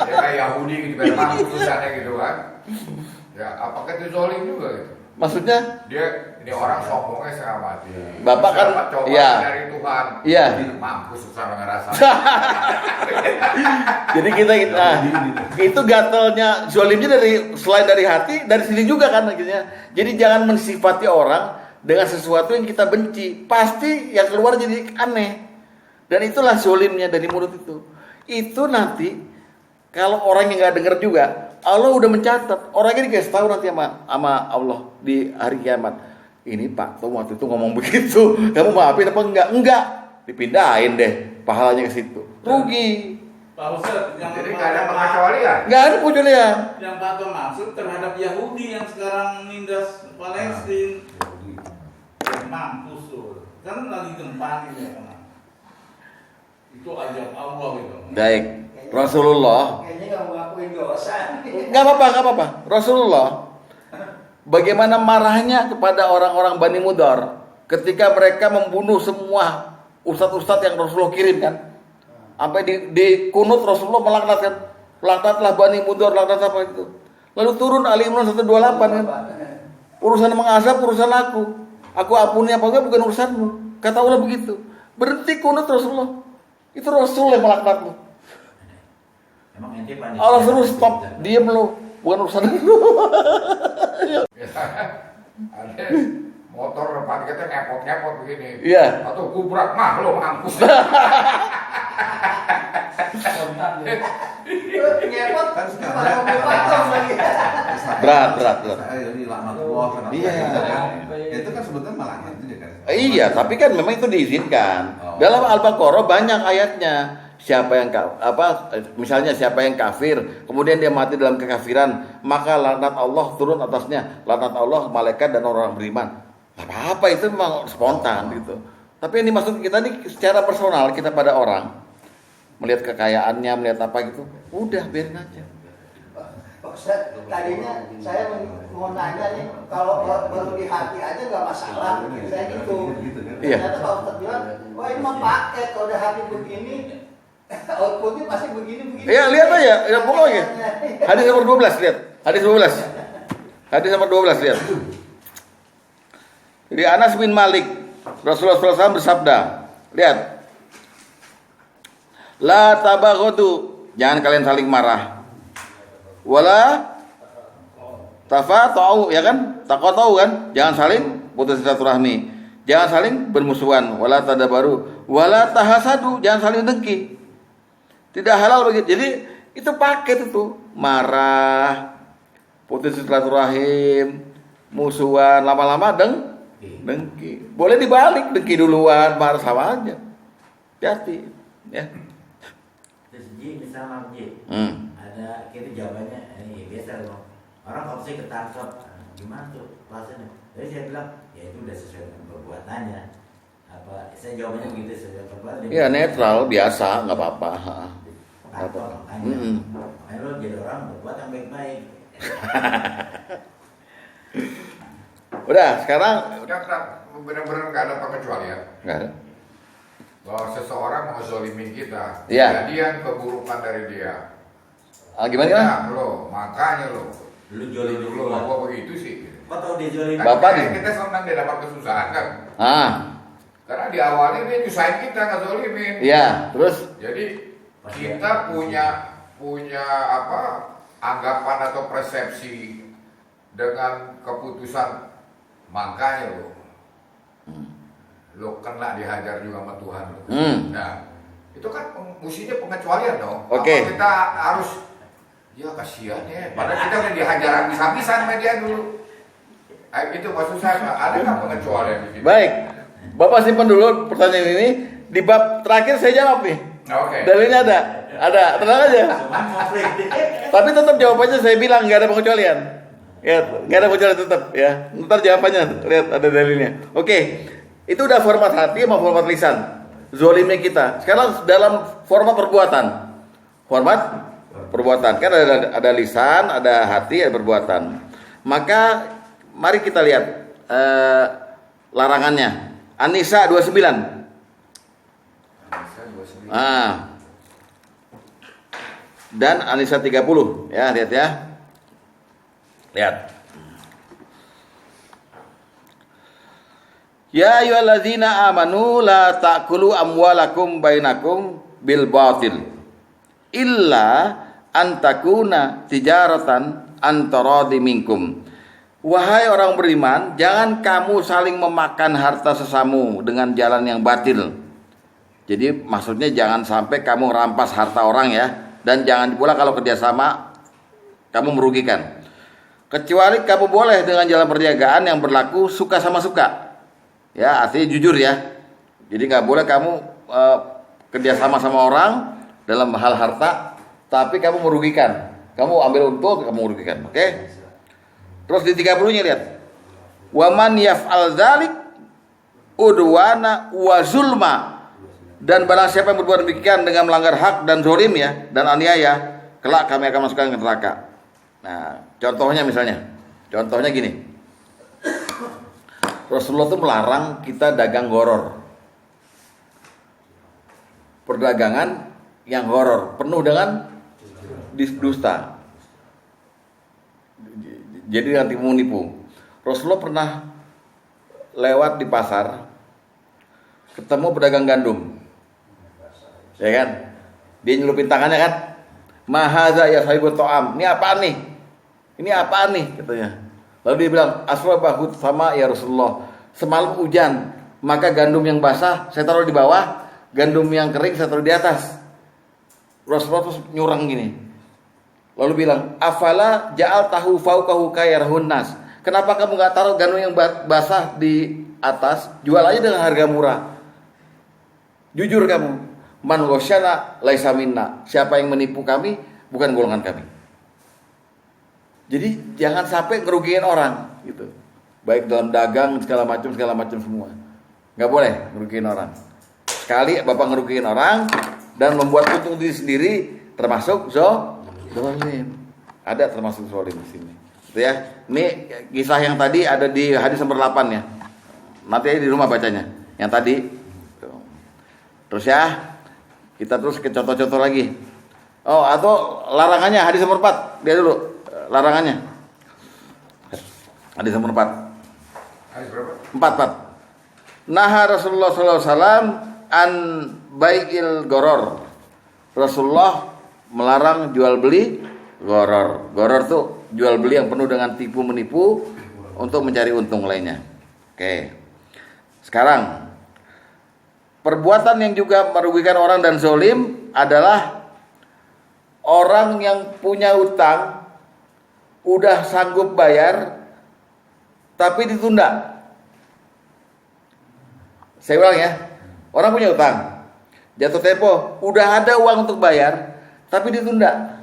Ya kayak Yahudi gitu, memang putusannya gitu kan. Ya apakah itu zolim juga gitu? Maksudnya? Dia ini orang sombongnya setengah mati. Bapak kan, dapat cobaan iya. dari Tuhan. Iya. Mampus susah ngerasa. Jadi kita itu gatelnya zolimnya dari selain dari hati, dari sini juga kan akhirnya. Jadi jangan mensifati orang dengan sesuatu yang kita benci. Pasti yang keluar jadi aneh. Dan itulah zolimnya dari mulut itu. Itu nanti kalau orang yang nggak dengar juga, Allah udah mencatat. Orangnya dikasih tahu nanti sama Allah di hari kiamat. Ini Pak, tuh waktu itu ngomong begitu. Kamu maafin apa enggak? Enggak. Dipindahin deh pahalanya ke situ. Rugi. Pak Ustadz, yang Jadi nggak ada pengecualian. Nggak ada pengecualian. yang Pak maksud terhadap Yahudi yang sekarang nindas Palestina. Mampus tuh. Kan lagi gempa gitu ya. Itu ajab Allah itu. Baik. Rasulullah. Kayaknya nggak mau ngakuin dosa. Nggak apa-apa. Rasulullah bagaimana marahnya kepada orang-orang Bani Mudhar ketika mereka membunuh semua ustadz-ustadz yang Rasulullah kirim kan. Sampai di kunut Rasulullah melaknatkan, laknatlah Bani Mudhar, laknat apa itu. Lalu turun Ali Imran 128 kan. Urusan mengazab urusan aku. Aku ampuni apa enggak bukan urusanmu. Kata Allah begitu. Berhenti kunut Rasulullah. Itu Rasul yang melaknatmu. Emang ente panitia. Allah suruh stop, diem lu. Bukan urusan lu. Ada motor depan kita ngepot-ngepot begini. Iya. Atau kubrak mah lo mampus. Ngepot Kan sekarang malah mobil patung lagi. Berat. Jadi laknatullah karena Iya. itu kan sebetulnya malaknat juga kan. Iya, tapi kan memang itu diizinkan. Oh. Dalam Al-Baqarah banyak ayatnya. Siapa yang misalnya siapa yang kafir, kemudian dia mati dalam kekafiran, maka laknat Allah turun atasnya. Laknat Allah, malaikat dan orang beriman. Apa itu memang spontan gitu. Tapi ini maksud kita nih secara personal kita pada orang melihat kekayaannya, melihat apa gitu, udah biarin aja. Pak Ustadz, tadinya saya mau nanya nih, kalau baru di hati aja nggak masalah, saya gitu. Iya. Ternyata Pak Ustadz bilang, wah ini mah paket, kalau udah hati begini, outputnya pasti begini. Iya, lihat aja, ya pokoknya. Hadis nomor 12 lihat. Hadis 12. Hadis nomor 12 lihat. Jadi Anas bin Malik, Rasulullah SAW bersabda, lihat. La tabaghadu, jangan kalian saling marah. Wala tafatu, ya kan? Taqatu kan? Jangan saling putus silaturahmi. Jangan saling bermusuhan. Wala tadabaru, wala tahasadu, jangan saling dengki. Tidak halal begitu. Jadi itu paket itu. Marah, putus silaturahim, musuhan, lama-lama dengki. Boleh dibalik, dengki duluan, marah sama aja. Hati, ya. Terus Ji, misalnya Ji, Hmm. ada ada kita jawabannya ini biasa loh. Orang kalau saya ketangkap gimana tuh rasanya? Jadi saya bilang ya itu udah sesuai dengan perbuatannya. Apa saya jawabannya begitu sesuai perbuatan. Ya netral biasa nggak apa-apa. Apa makanya, makanya lo jadi orang berbuat yang baik-baik. Udah sekarang Benar-benar nggak ada pengecualian. nggak ada. Bahwa seseorang mau zolimin kita, Iya. kejadian keburukan dari dia. Gimana kan? Nah, lo, makanya lo. Lu jolin Lo dulu. gua begitu sih. Kok tau dia jolin? Bapak Kan nih. kita senang dia dapat kesusahan kan. Ah, Karena di awalnya dia nyusahin kita nggak zolimin. iya. Terus Jadi kita punya apa anggapan atau persepsi dengan keputusan, makanya lo kena dihajar juga sama Tuhan. Nah itu kan mestinya pengecualian dong. Oke. Apa kita harus ya kasihan ya. Padahal kita udah dihajar habis-habisan sama dia dulu. Itu maksud saya ada nggak pengecualian di situ? baik, Bapak simpan dulu pertanyaan ini. Di bab terakhir saya jawab nih. Oke. Dalilnya ada, tenang aja. Cuman konflik. Tapi tetap jawabannya saya bilang nggak ada pengecualian. Ya, nggak ada pengecualian tetap ya. Ntar jawabannya lihat ada dalilnya. Oke, itu udah format hati sama format lisan. Zolimnya kita. Sekarang dalam format perbuatan. Format perbuatan kan ada lisan, ada hati, ada perbuatan. Maka mari kita lihat larangannya. An-Nisa 29. Dan An-Nisa 30 ya, lihat ya. Lihat. Ya ayyuhalladzina amanu la ta'kulu amwalakum bainakum bil batil illa an takuna tijaratan an taradi minkum. Wahai orang beriman, jangan kamu saling memakan harta sesamu dengan jalan yang batil. Jadi maksudnya jangan sampai kamu rampas harta orang ya. Dan jangan pula kalau kerjasama kamu merugikan. Kecuali kamu boleh dengan jalan perniagaan yang berlaku suka sama suka. Ya artinya jujur ya. Jadi nggak boleh kamu kerjasama sama orang dalam hal harta, tapi kamu merugikan. Kamu ambil untung, kamu merugikan. Oke? Terus di 30-nya lihat. Waman yaf'al dzalik udwana wa zulma. Dan barang siapa yang berbuat demikian dengan melanggar hak dan zalim ya dan aniaya, kelak kami akan masukkan ke neraka. Nah, contohnya misalnya. Contohnya gini. Rasulullah itu melarang kita dagang goror. Perdagangan yang goror, penuh dengan dusta. Jadi dengan tipu menipu. Rasulullah pernah lewat di pasar, ketemu pedagang gandum. Ya kan? Dia nyelupin tangannya kan? Mahaza ya sahibut ta'am. Ini apaan nih? Ini apaan nih? Katanya. Lalu dia bilang, aswabahut sama ya Rasulullah. Semalam hujan, maka gandum yang basah saya taruh di bawah, gandum yang kering saya taruh di atas. Rasulullah terus nyurang gini. Lalu bilang, afala ja'al tahu fauqahu kayarhun nas. Kenapa kamu nggak taruh gandum yang basah di atas? Jual aja dengan harga murah. Jujur kamu. Man ghasyana laisa minna. Siapa yang menipu kami bukan golongan kami. Jadi jangan sampai ngerugiin orang gitu. Baik dalam dagang segala macam semua. Nggak boleh ngerugiin orang. Sekali Bapak ngerugiin orang dan membuat untung diri sendiri termasuk zalim. Ada termasuk zalim di sini. Gitu ya. Ini kisah yang tadi ada di hadis nomor 8 ya. Nanti aja di rumah bacanya. Yang tadi. Terus ya. Kita terus ke contoh-contoh lagi. Oh, atau larangannya hadis nomor 4. Dia dulu larangannya. Hadis nomor 4. Hadis berapa? 4. Naha Rasulullah SAW an bai'il goror. Rasulullah melarang jual beli goror. Goror tuh jual beli yang penuh dengan tipu menipu untuk mencari untung lainnya. Oke. Sekarang perbuatan yang juga merugikan orang dan zalim adalah orang yang punya utang udah sanggup bayar tapi ditunda. Saya ulang ya. Orang punya utang, jatuh tempo, udah ada uang untuk bayar tapi ditunda.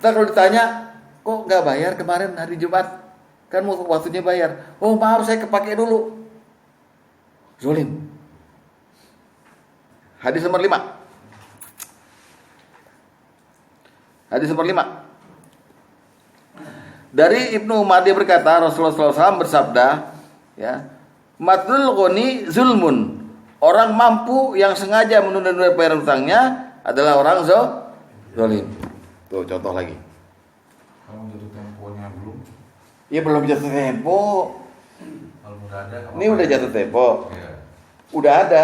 Ntar kalau ditanya, kok nggak bayar kemarin hari Jumat? Kan mau waktunya bayar. Oh maaf saya kepake dulu. Zolim. Hadis nomor 5. Hadis nomor 5. Dari Ibnu Umar dia berkata, Rasulullah SAW bersabda, ya, matlul ghani zulmun. Orang mampu yang sengaja menunda-nunda bayar utangnya adalah orang zalim. Tuh contoh lagi. Kalau jatuh temponya belum, Ya belum jatuh tempo. kalau udah ada. Ini udah jatuh tempo. Iya. Udah ada.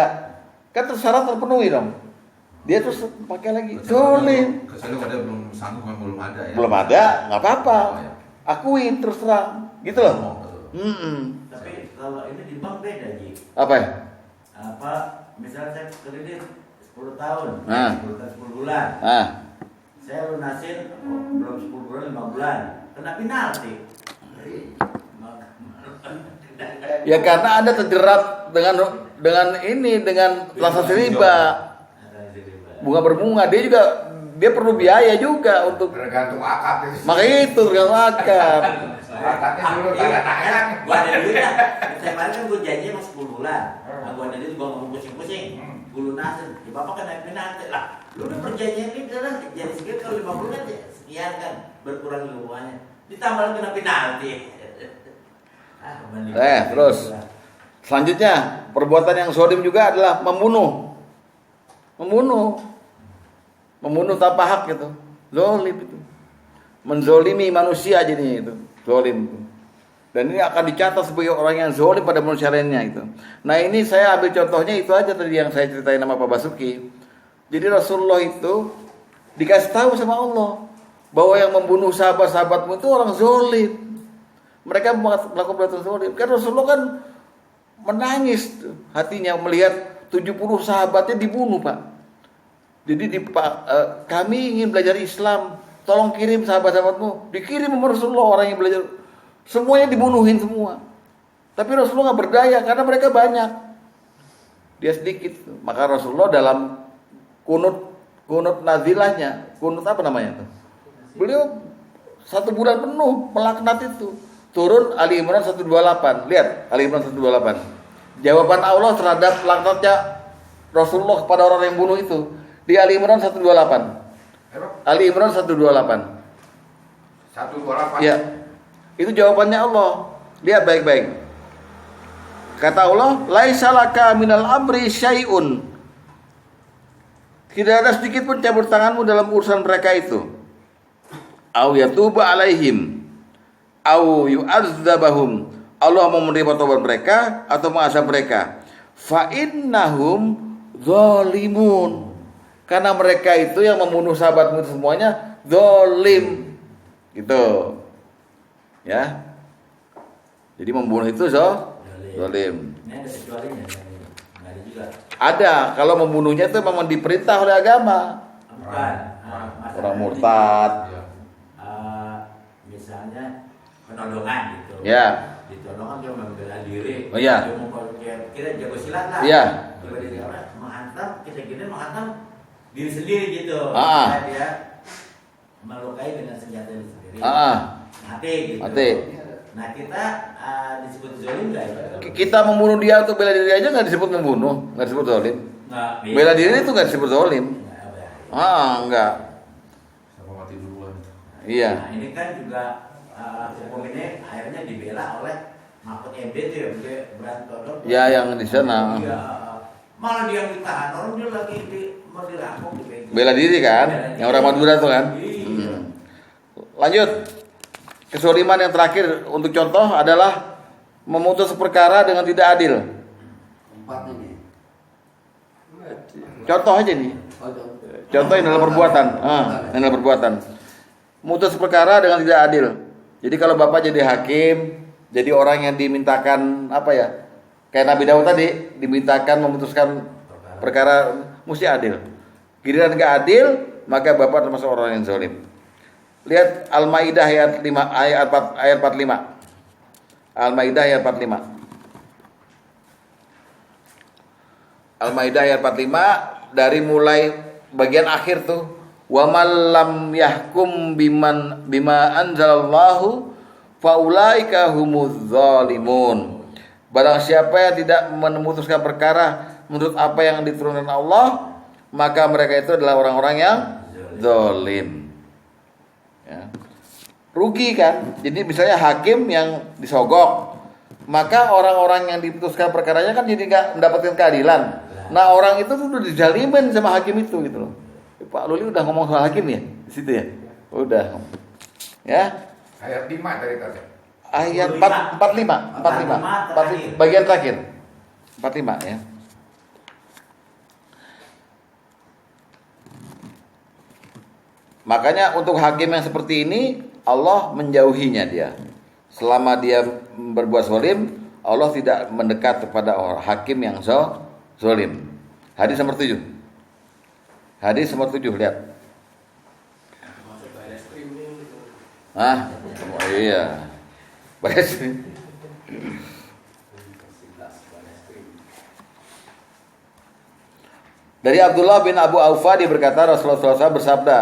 Kan syarat terpenuhi dong. Dia terus pakai lagi. Zalim. Kecuali kalau dia belum sanggup, memang belum ada ya. Belum ada, nggak apa-apa. Oh, ya. Akuin terus terang. Gitu loh. Oh, betul. Tapi kalau ini di bank beda, Ji. Apa ya? Apa misalnya saya kredit 10 tahun, Nah. 10 bulan. Nah, Saya lunasin belum 10 bulan, 5 bulan. Kena penalti. ya karena Anda terjerat dengan transaksi riba. Bunga berbunga, dia perlu biaya juga untuk Tergantung akad itu. makanya itu tergantung akad. Akadnya dulu tanda tangan. Gua ada duitnya. Saya kemarin kan gua janji emang 10 bulan. Nah, gua ada duit, gua ngomong pusing-pusing. Gua lunasin. Ya bapak kan naik penalti lah. Lu udah perjanjian ini kan jadi sekian kalau 5 bulan ya sekian kan berkurang hubungannya. Ditambah lagi kena penalti. Terus selanjutnya perbuatan yang zalim juga adalah membunuh tanpa hak gitu, zalim itu, menzolimi manusia jadi itu zalim itu. Dan ini akan dicatat sebagai orang yang zalim pada manusia lainnya itu. Nah ini saya ambil contohnya itu aja tadi yang saya ceritain sama Pak Basuki. Jadi Rasulullah itu dikasih tahu sama Allah bahwa yang membunuh sahabat-sahabatmu itu orang zalim. Mereka melakukan perbuatan zalim. Kan Rasulullah kan menangis tuh, hatinya melihat 70 sahabatnya dibunuh, Pak. Jadi kami ingin belajar Islam, tolong kirim sahabat-sahabatmu. Dikirim sama Rasulullah orang yang belajar. Semuanya dibunuhin semua. Tapi Rasulullah nggak berdaya karena mereka banyak. Dia sedikit. Maka Rasulullah dalam kunut nazilahnya, kunut apa namanya tuh? Beliau 1 bulan penuh melaknat itu. Turun Ali Imran 128. Lihat Ali Imran 128. Jawaban Allah terhadap laknatnya Rasulullah kepada orang yang bunuh itu di Ali Imran 128. Ali Imran 128. 128. Ya. Itu jawabannya Allah. Lihat baik-baik. Kata Allah, "Laisa laka minal amri syai'un." Tidak ada sedikit pun campur tanganmu dalam urusan mereka itu. Au yatuba alaihim. Au yu'adzabahum. Allah mau menerima taubat mereka atau mengazab mereka. Fa innahum zalimun. Karena mereka itu yang membunuh sahabatmu semuanya zalim. Gitu. Ya. Jadi membunuh itu zalim. Ini ada kecualinya, nggak ada juga. Ada, kalau membunuhnya itu memang diperintah oleh agama. Bukan. Orang murtad. Iya. Misalnya penodongan gitu. Ya. Ditodongan dia membela diri. Oh, iya. Dia mau kita jago silat lah. Iya. Tiba-tiba orang menghantam, kita gini menghantam diri sendiri gitu. Ah. Nah, dia melukai dengan senjata sendiri. Mati gitu. Mati. Nah kita disebut zalim nggak ya? Kita membunuh dia untuk bela diri aja nggak disebut membunuh, nggak disebut zalim. Nggak. Bela diri itu nggak disebut zalim. Enggak. Sama mati duluan. Iya. Nah ini kan juga hukum ini akhirnya dibela oleh Mahfud MD itu ya, dia berantodok. Ya yang di sana. Iya. Malah dia yang ditahan orang dia lagi mau dirampok gitu. Bela diri kan, yang orang Madura tuh kan. Iya. Lanjut. Kezaliman yang terakhir untuk contoh adalah memutus perkara dengan tidak adil. 4 ini. Contoh aja nih. Contoh yang dalam perbuatan. Yang dalam perbuatan. Memutus perkara dengan tidak adil. Jadi kalau Bapak jadi hakim, jadi orang yang dimintakan apa ya? Kayak Nabi Daud tadi, dimintakan memutuskan perkara mesti adil. Giliran nggak adil, maka Bapak termasuk orang yang zalim. Lihat Al-Maidah ayat 5 ayat 45. Al-Maidah ayat 45. Al-Maidah ayat 45 dari mulai bagian akhir tuh Wa man lam yahkum bima anzalallahu faulaika humuz zalimun. Barang siapa yang tidak memutuskan perkara menurut apa yang diturunkan Allah, maka mereka itu adalah orang-orang yang zalim. Ya. Rugi kan? Jadi misalnya hakim yang disogok, maka orang-orang yang diputuskan perkaranya kan jadi nggak mendapatkan keadilan. Nah orang itu tuh dijalimin sama hakim itu gitu loh. Pak Luli udah ngomong soal hakim ya di situ ya? Udah. Ya. Ayat 5 dari tadi. Ayat 45 bagian terakhir. 45 ya. Makanya untuk hakim yang seperti ini Allah menjauhinya dia. Selama dia berbuat zalim, Allah tidak mendekat kepada hakim yang zalim. Hadis nomor 7. Hadis nomor 7 lihat. Ah, oh iya. Baris. Dari Abdullah bin Abu Aufa dia berkata Rasulullah SAW bersabda,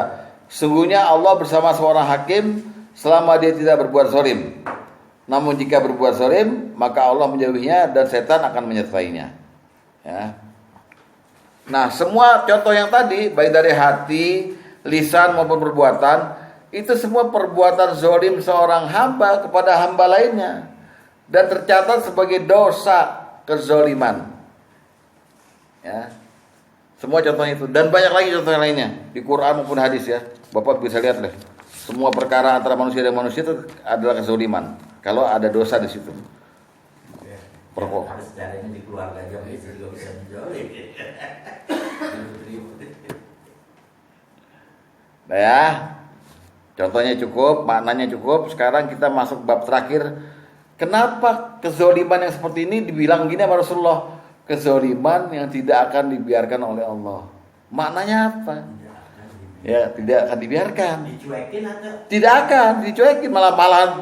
sungguhnya Allah bersama seorang hakim selama dia tidak berbuat zalim. Namun jika berbuat zalim, maka Allah menjauhinya dan setan akan menyertainya. Ya. Nah, semua contoh yang tadi, baik dari hati, lisan maupun perbuatan, itu semua perbuatan zalim seorang hamba kepada hamba lainnya dan tercatat sebagai dosa kezaliman. Ya. Semua contohnya itu dan banyak lagi contoh yang lainnya di Quran maupun hadis ya. Bapak bisa lihat deh. Semua perkara antara manusia dan manusia itu adalah kezaliman. Kalau ada dosa di situ. Perkok. Harus caranya di keluarga aja juga bisa menjolim. Nah ya. Contohnya cukup, maknanya cukup. Sekarang kita masuk bab terakhir. Kenapa kezaliman yang seperti ini dibilang gini sama Rasulullah? Kezaliman yang tidak akan dibiarkan oleh Allah. Maknanya apa? Ya, tidak akan dibiarkan. Dicuekin atau? Tidak akan dicuekin, malah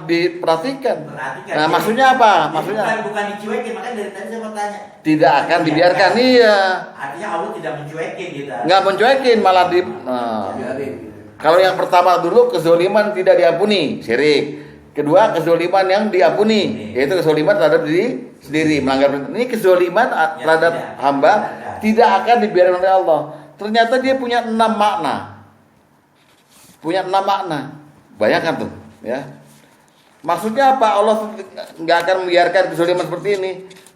diperhatikan. Perhatikan. Nah, maksudnya apa? Maksudnya bukan dicuekin, makanya dari tadi saya mau tanya. tidak akan dibiarkan, iya. Artinya Allah tidak mencuekin kita. Nggak mencuekin, malah di. Kalau yang pertama dulu kezaliman tidak diampuni, syirik. Kedua kezaliman yang diampuni, yaitu kezaliman terhadap diri sendiri, melanggar. Ini kezaliman terhadap hamba tidak akan dibiarkan oleh Allah. Ternyata dia punya 6 makna. Punya 6 makna. Bayangkan tuh, ya. Maksudnya apa? Allah nggak akan membiarkan kezaliman seperti ini.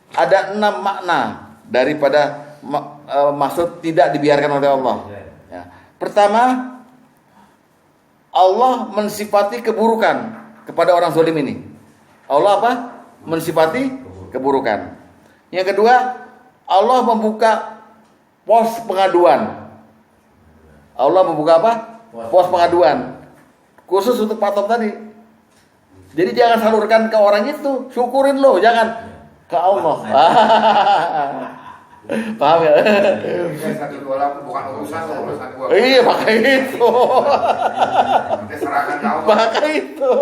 Ada 6 makna daripada maksud tidak dibiarkan oleh Allah. Ya. Pertama, Allah mensifati keburukan kepada orang zalim ini. Allah apa? Mensifati keburukan. Yang kedua, Allah membuka pos pengaduan. Allah membuka apa? Pos pengaduan. Khusus untuk Pak Tom tadi. Jadi jangan salurkan ke orang itu, syukurin loh, jangan ke Allah. Paham ya? 128 bukan urusan gua. Iya, makanya itu. Kita serahkan ke Allah. Makanya itu.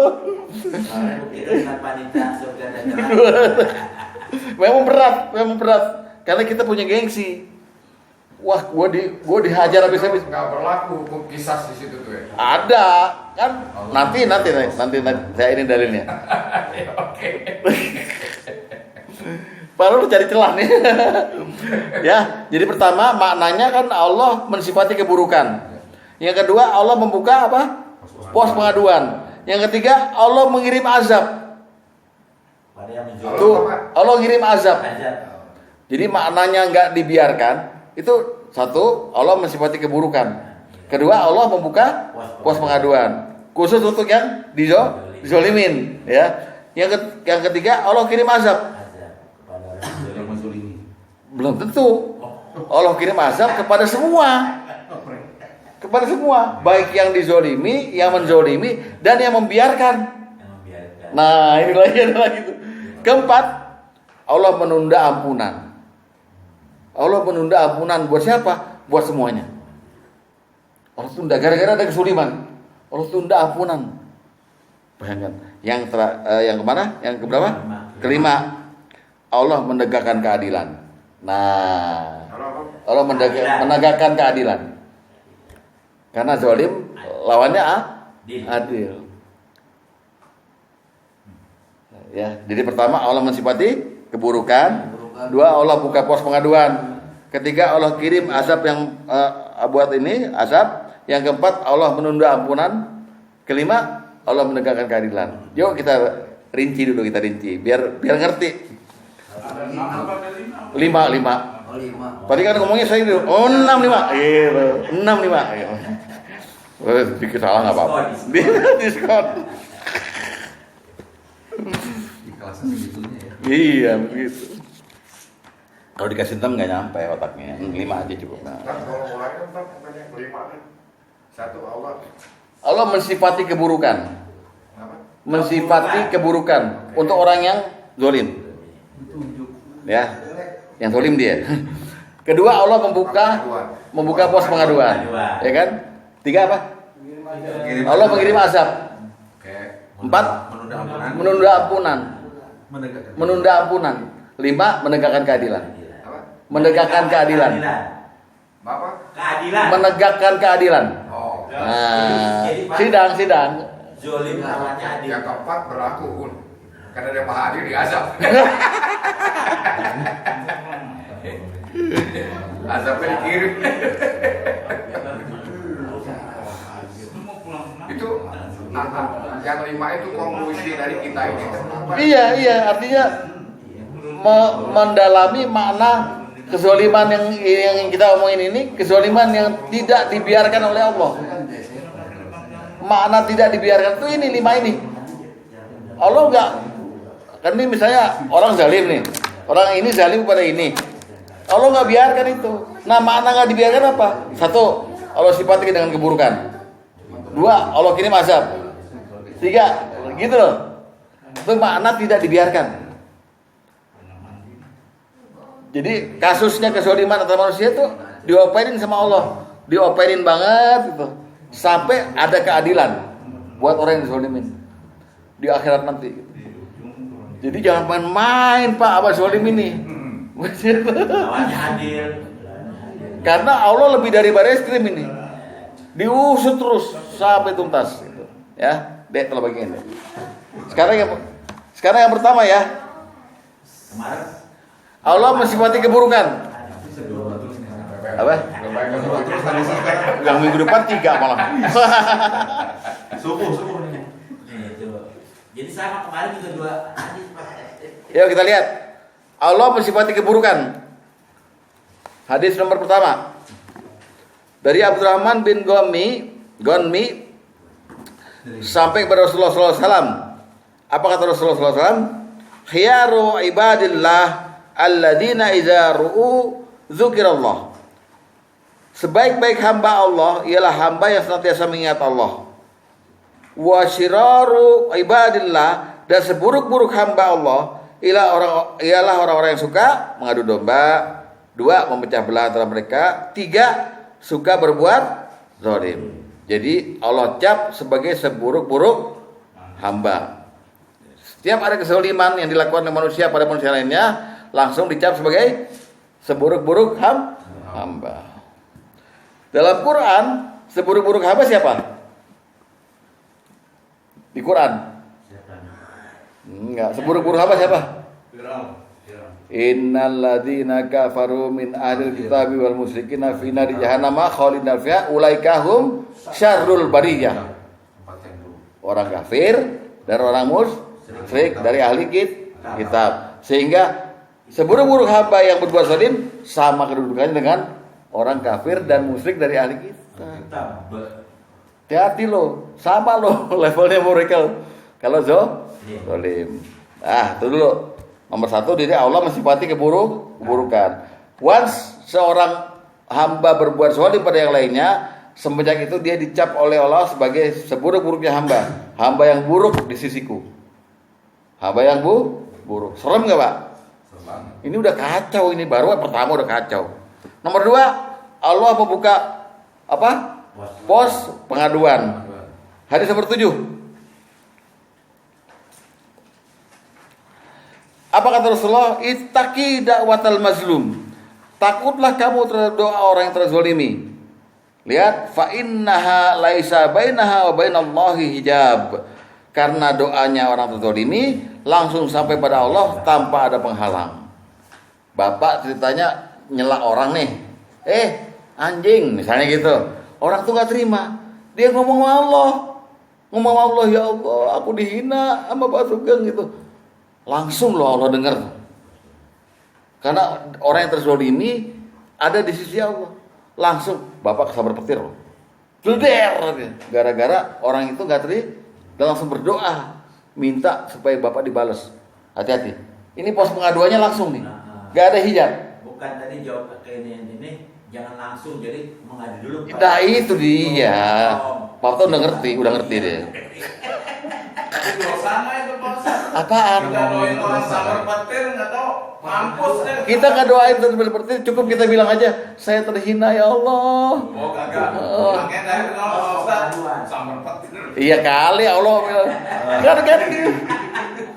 Itu dengan panitia surga dan neraka. Memang berat. Karena kita punya gengsi. Wah, gua dihajar habis-habis. Nggak berlaku hukum kisah di situ tuh ya. Ada, kan? Nanti saya ini dalilnya. Oke. Baru cari celah nih. Ya, jadi pertama maknanya kan Allah mensifati keburukan. Yang kedua Allah membuka apa? Pos pengaduan. Yang ketiga Allah mengirim azab. Pada yang menjolim. Tuh, Allah ngirim azab. Azab. Jadi maknanya nggak dibiarkan. Itu satu, Allah mensifati keburukan. Kedua, Allah membuka pos pengaduan. Khusus untuk yang dizolimin, ya. Yang ketiga, Allah kirim azab. Yang menzolimi. Belum tentu. Allah kirim azab kepada semua. Kepada semua, baik yang dizolimi, yang menzolimi, dan yang membiarkan. Nah, ini lagi itu. Keempat, Allah menunda ampunan. Allah menunda ampunan buat siapa? Buat semuanya. Allah tunda gara-gara ada kesuliman. Allah tunda ampunan. Bayangkan. Yang kemana? Yang keberapa? Kelima. Allah menegakkan keadilan. Nah, Allah menegakkan keadilan. Karena zalim lawannya adil. Ya, jadi pertama Allah mensifati keburukan. Dua, Allah buka pos pengaduan. Ketiga, Allah kirim azab yang buat ini azab. Yang keempat, Allah menunda ampunan. Kelima, Allah menegakkan keadilan. Yuk kita rinci dulu, biar ngerti. Ada 6 apa ada 5? 5. Oh, 5. Tadi kan ngomongnya saya dulu. Oh, 65. Iya, 65. Iya. Dikit salah nggak apa-apa. Diskon. Di kelasnya segitunya ya. Iya, begitu. Kalau dikasih 6 nggak nyampe otaknya. 5 aja cukup. Nah. Kan kalau mulai kan katanya kelima kan. Satu Allah. Allah mensifati keburukan. Apa? Mensifati keburukan untuk orang yang zalim. Ya, yang zalim dia. Kedua, Allah membuka pos pengaduan. Ya kan? Tiga apa? Allah mengirim azab. Oke. 4, Menunda ampunan. menunda ampunan. Menegakkan. Menunda ampunan. 5, menegakkan keadilan. Apa? Menegakkan keadilan. Apa? Keadilan. Menegakkan keadilan. Oh. Nah, Jadi, sidang. Zolim lawannya adil. Yang keempat berlaku. Karena dia maha adil diazab. Azabnya dikirim. Itu yang 5 itu konklusi dari kita ini. Iya, artinya mendalami makna kezaliman yang kita omongin ini, kezaliman yang tidak dibiarkan oleh Allah. Makna tidak dibiarkan itu ini 5 ini. Allah enggak, kan ini misalnya orang zalim nih, orang ini zalim kepada ini, Allah nggak biarkan itu. Nah, makna nggak dibiarkan apa? 1, Allah sifati dengan keburukan. 2, Allah kirim azab. 3, gitu loh. Itu makna tidak dibiarkan. Jadi kasusnya kezaliman antara manusia itu dioperin sama Allah, dioperin banget gitu, sampai ada keadilan buat orang yang dizalimin di akhirat nanti. Jadi jangan main-main Pak abah zalim ini. Lawannya adil. Karena Allah lebih dari baris krim ini, diusut terus sampai tuntas. Gitu. Ya, Dek kalau bagian Dek. Sekarang yang pertama ya. Kemarin Allah mensifati keburukan. Apa? Yang minggu depan 3 malah. Subuh. nih, coba. Jadi sama kemarin juga 2 hadis Pak. Yuk kita lihat. Allah mensifati keburukan. Hadis nomor pertama. Dari Abdurrahman bin Gonmi sampai kepada Rasulullah SAW. Apa kata Rasulullah SAW? Khiyaru ibadillah alladzina idza ru'u dzukirallah. Sebaik-baik hamba Allah ialah hamba yang senantiasa mengingat Allah. Wa syiraru ibadillah, dan seburuk-buruk hamba Allah ialah orang-orang yang suka mengadu domba. 2, memecah belah antara mereka. 3, suka berbuat zalim. Jadi Allah cap sebagai seburuk-buruk hamba. Setiap ada kezaliman yang dilakukan oleh manusia pada manusia lainnya, langsung dicap sebagai seburuk-buruk hamba. Dalam Quran, seburuk-buruk hamba siapa? Di Quran? Enggak, seburuk-buruk hamba siapa? Innal ladzina kafaru min ahlil kitabi wal musyrikina fi nari jahannama khalidina fiha ulaika hum syarrul bariyah. Orang kafir dan orang musyrik dari ahli kitab. Sehingga seburuk-buruk hamba yang berbuat zalim sama kedudukannya dengan orang kafir dan musyrik dari ahli kitab. Hati-hati lo, sama lo levelnya mereka kalau zalim. Itu dulu. Nomor 1, diri Allah mensifati keburukan. Once seorang hamba berbuat zalim pada yang lainnya, semenjak itu dia dicap oleh Allah sebagai seburuk-buruknya hamba. Hamba yang buruk di sisiku. Hamba yang buruk. Serem nggak Pak? Ini udah kacau, ini baru pertama udah kacau. Nomor 2, Allah membuka apa? Pos pengaduan. Hadis nomor 7. Apa kata Rasulullah? Ittaqi da'watal mazlum. Takutlah kamu terhadap doa orang yang terzalimi. Lihat, fa innaha laisa bainaha wa bainallahi hijab. Karena doanya orang terzalimi langsung sampai pada Allah tanpa ada penghalang. Bapak ceritanya nyela orang nih. Anjing misalnya gitu. Orang tuh nggak terima. Dia ngomong sama Allah. Ngomong sama Allah, ya Allah, aku dihina sama Pak Sugeng gitu. Langsung loh Allah dengar. Karena orang yang terzalimi ada di sisi Allah. Langsung Bapak kesabar petir loh. Jeder. Gara-gara orang itu nggak terima dan langsung berdoa minta supaya Bapak dibales. Hati-hati. Ini pos pengaduannya langsung nih. Nggak ada hijab. Bukan tadi jawab ke ini jangan langsung, jadi mengadu dulu. Nah itu dia. Pak Toto udah ngerti deh. Tapi juga sama itu Pak Ustadz. Apaan? Kita doain orang sabar petir nggak tahu mampus deh. Kita nggak doain seperti itu, cukup kita bilang aja, saya terhina ya Allah. Oh kagak. Makanya dari Pak Ustadz sabar petir. Iya kali Allah bilang.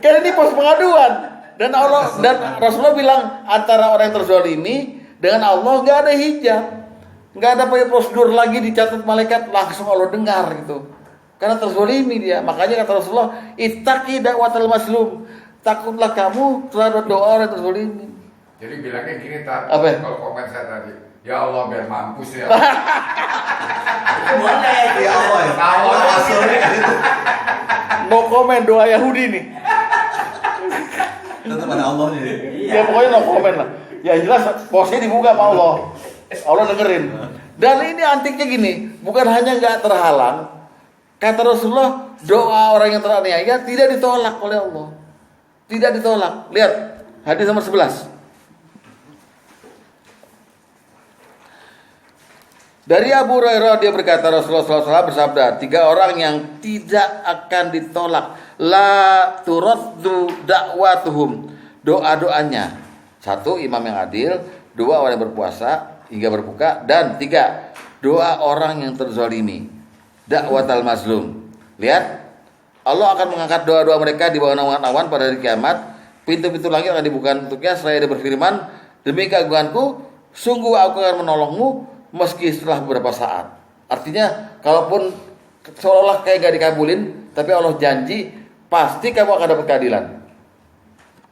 Kan ini pos pengaduan. Dan Allah dan Rasulullah bilang antara orang yang terzalimi dengan Allah nggak ada hijab, nggak ada prosedur lagi dicatat malaikat, langsung Allah dengar gitu. Karena terzalimi dia. Makanya kata Rasulullah, ittaqi da'watal mazlum. Takutlah kamu terhadap doa orang yang terzalimi. Jadi bilangnya gini tak, Apa? kalau komen saya tadi, ya Allah biar mampus ya. Boleh. Ya Allah ya. Allah Rasulnya gitu. No comment doa Yahudi nih. Tetap ada Allah nih. Ya pokoknya no comment lah. Ya jelas posnya dibuka sama Allah. Allah dengerin. Dan ini antiknya gini, bukan hanya nggak terhalang, kata Rasulullah, doa orang yang teraniaya tidak ditolak oleh Allah. Tidak ditolak. Lihat hadis nomor 11. Dari Abu Hurairah dia berkata Rasulullah SAW bersabda, 3 orang yang tidak akan ditolak, la turaddu da'watuhum, doa-doanya. 1, imam yang adil. 2, orang yang berpuasa hingga berbuka. Dan 3, doa orang yang terzalimi, da'watal mazlum. Lihat, Allah akan mengangkat doa-doa mereka di bawah naungan awan pada hari kiamat. Pintu-pintu langit akan dibuka untuknya. Seraya dia berfirman, demi keagunganku, sungguh aku akan menolongmu meski setelah beberapa saat. Artinya, kalaupun seolah-olah kayak gak dikabulin, tapi Allah janji pasti kamu akan dapat keadilan.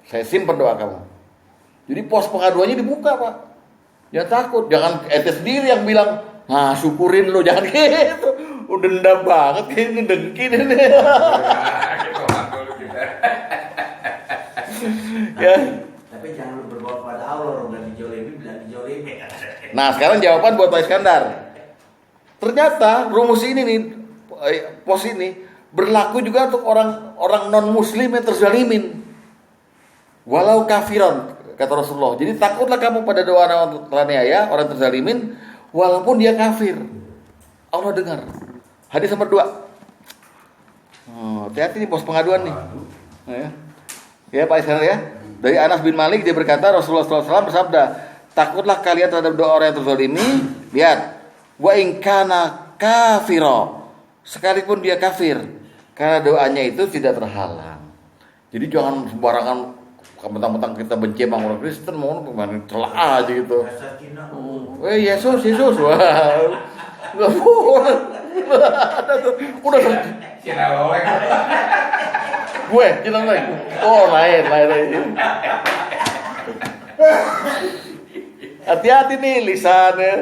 Saya simpen doa kamu. Jadi pos pengaduannya dibuka, Pak. Jangan takut, jangan ente sendiri yang bilang, nah syukurin lo, jangan gitu. Udah dendam banget, kayaknya dengki deh. Ya. Tapi jangan lu berbawa pada Allah, orang dijolimi, bilang dijolimi. Nah sekarang jawaban buat Pak Iskandar. Ternyata rumus ini nih, pos ini berlaku juga untuk orang non muslim yang terzalimin. Walau kafiran, kata Rasulullah. Jadi takutlah kamu pada doa orang teraniaya, orang terzalimin, walaupun dia kafir. Allah dengar. Hadis nomor 2. Hati-hati nih pos pengaduan nih. Ya Pak Iskandar ya. Dari Anas bin Malik dia berkata Rasulullah SAW bersabda, takutlah kalian terhadap doa orang yang terzalimi. Lihat, wa in kana kafira, sekalipun dia kafir, karena doanya itu tidak terhalang. Jadi jangan sembarangan mentang-mentang kita benci sama orang Kristen mau celah aja gitu. Yesus, wah, nggak boleh. Udah gue kita lagi. Oh lain. Hati-hati nih lisannya.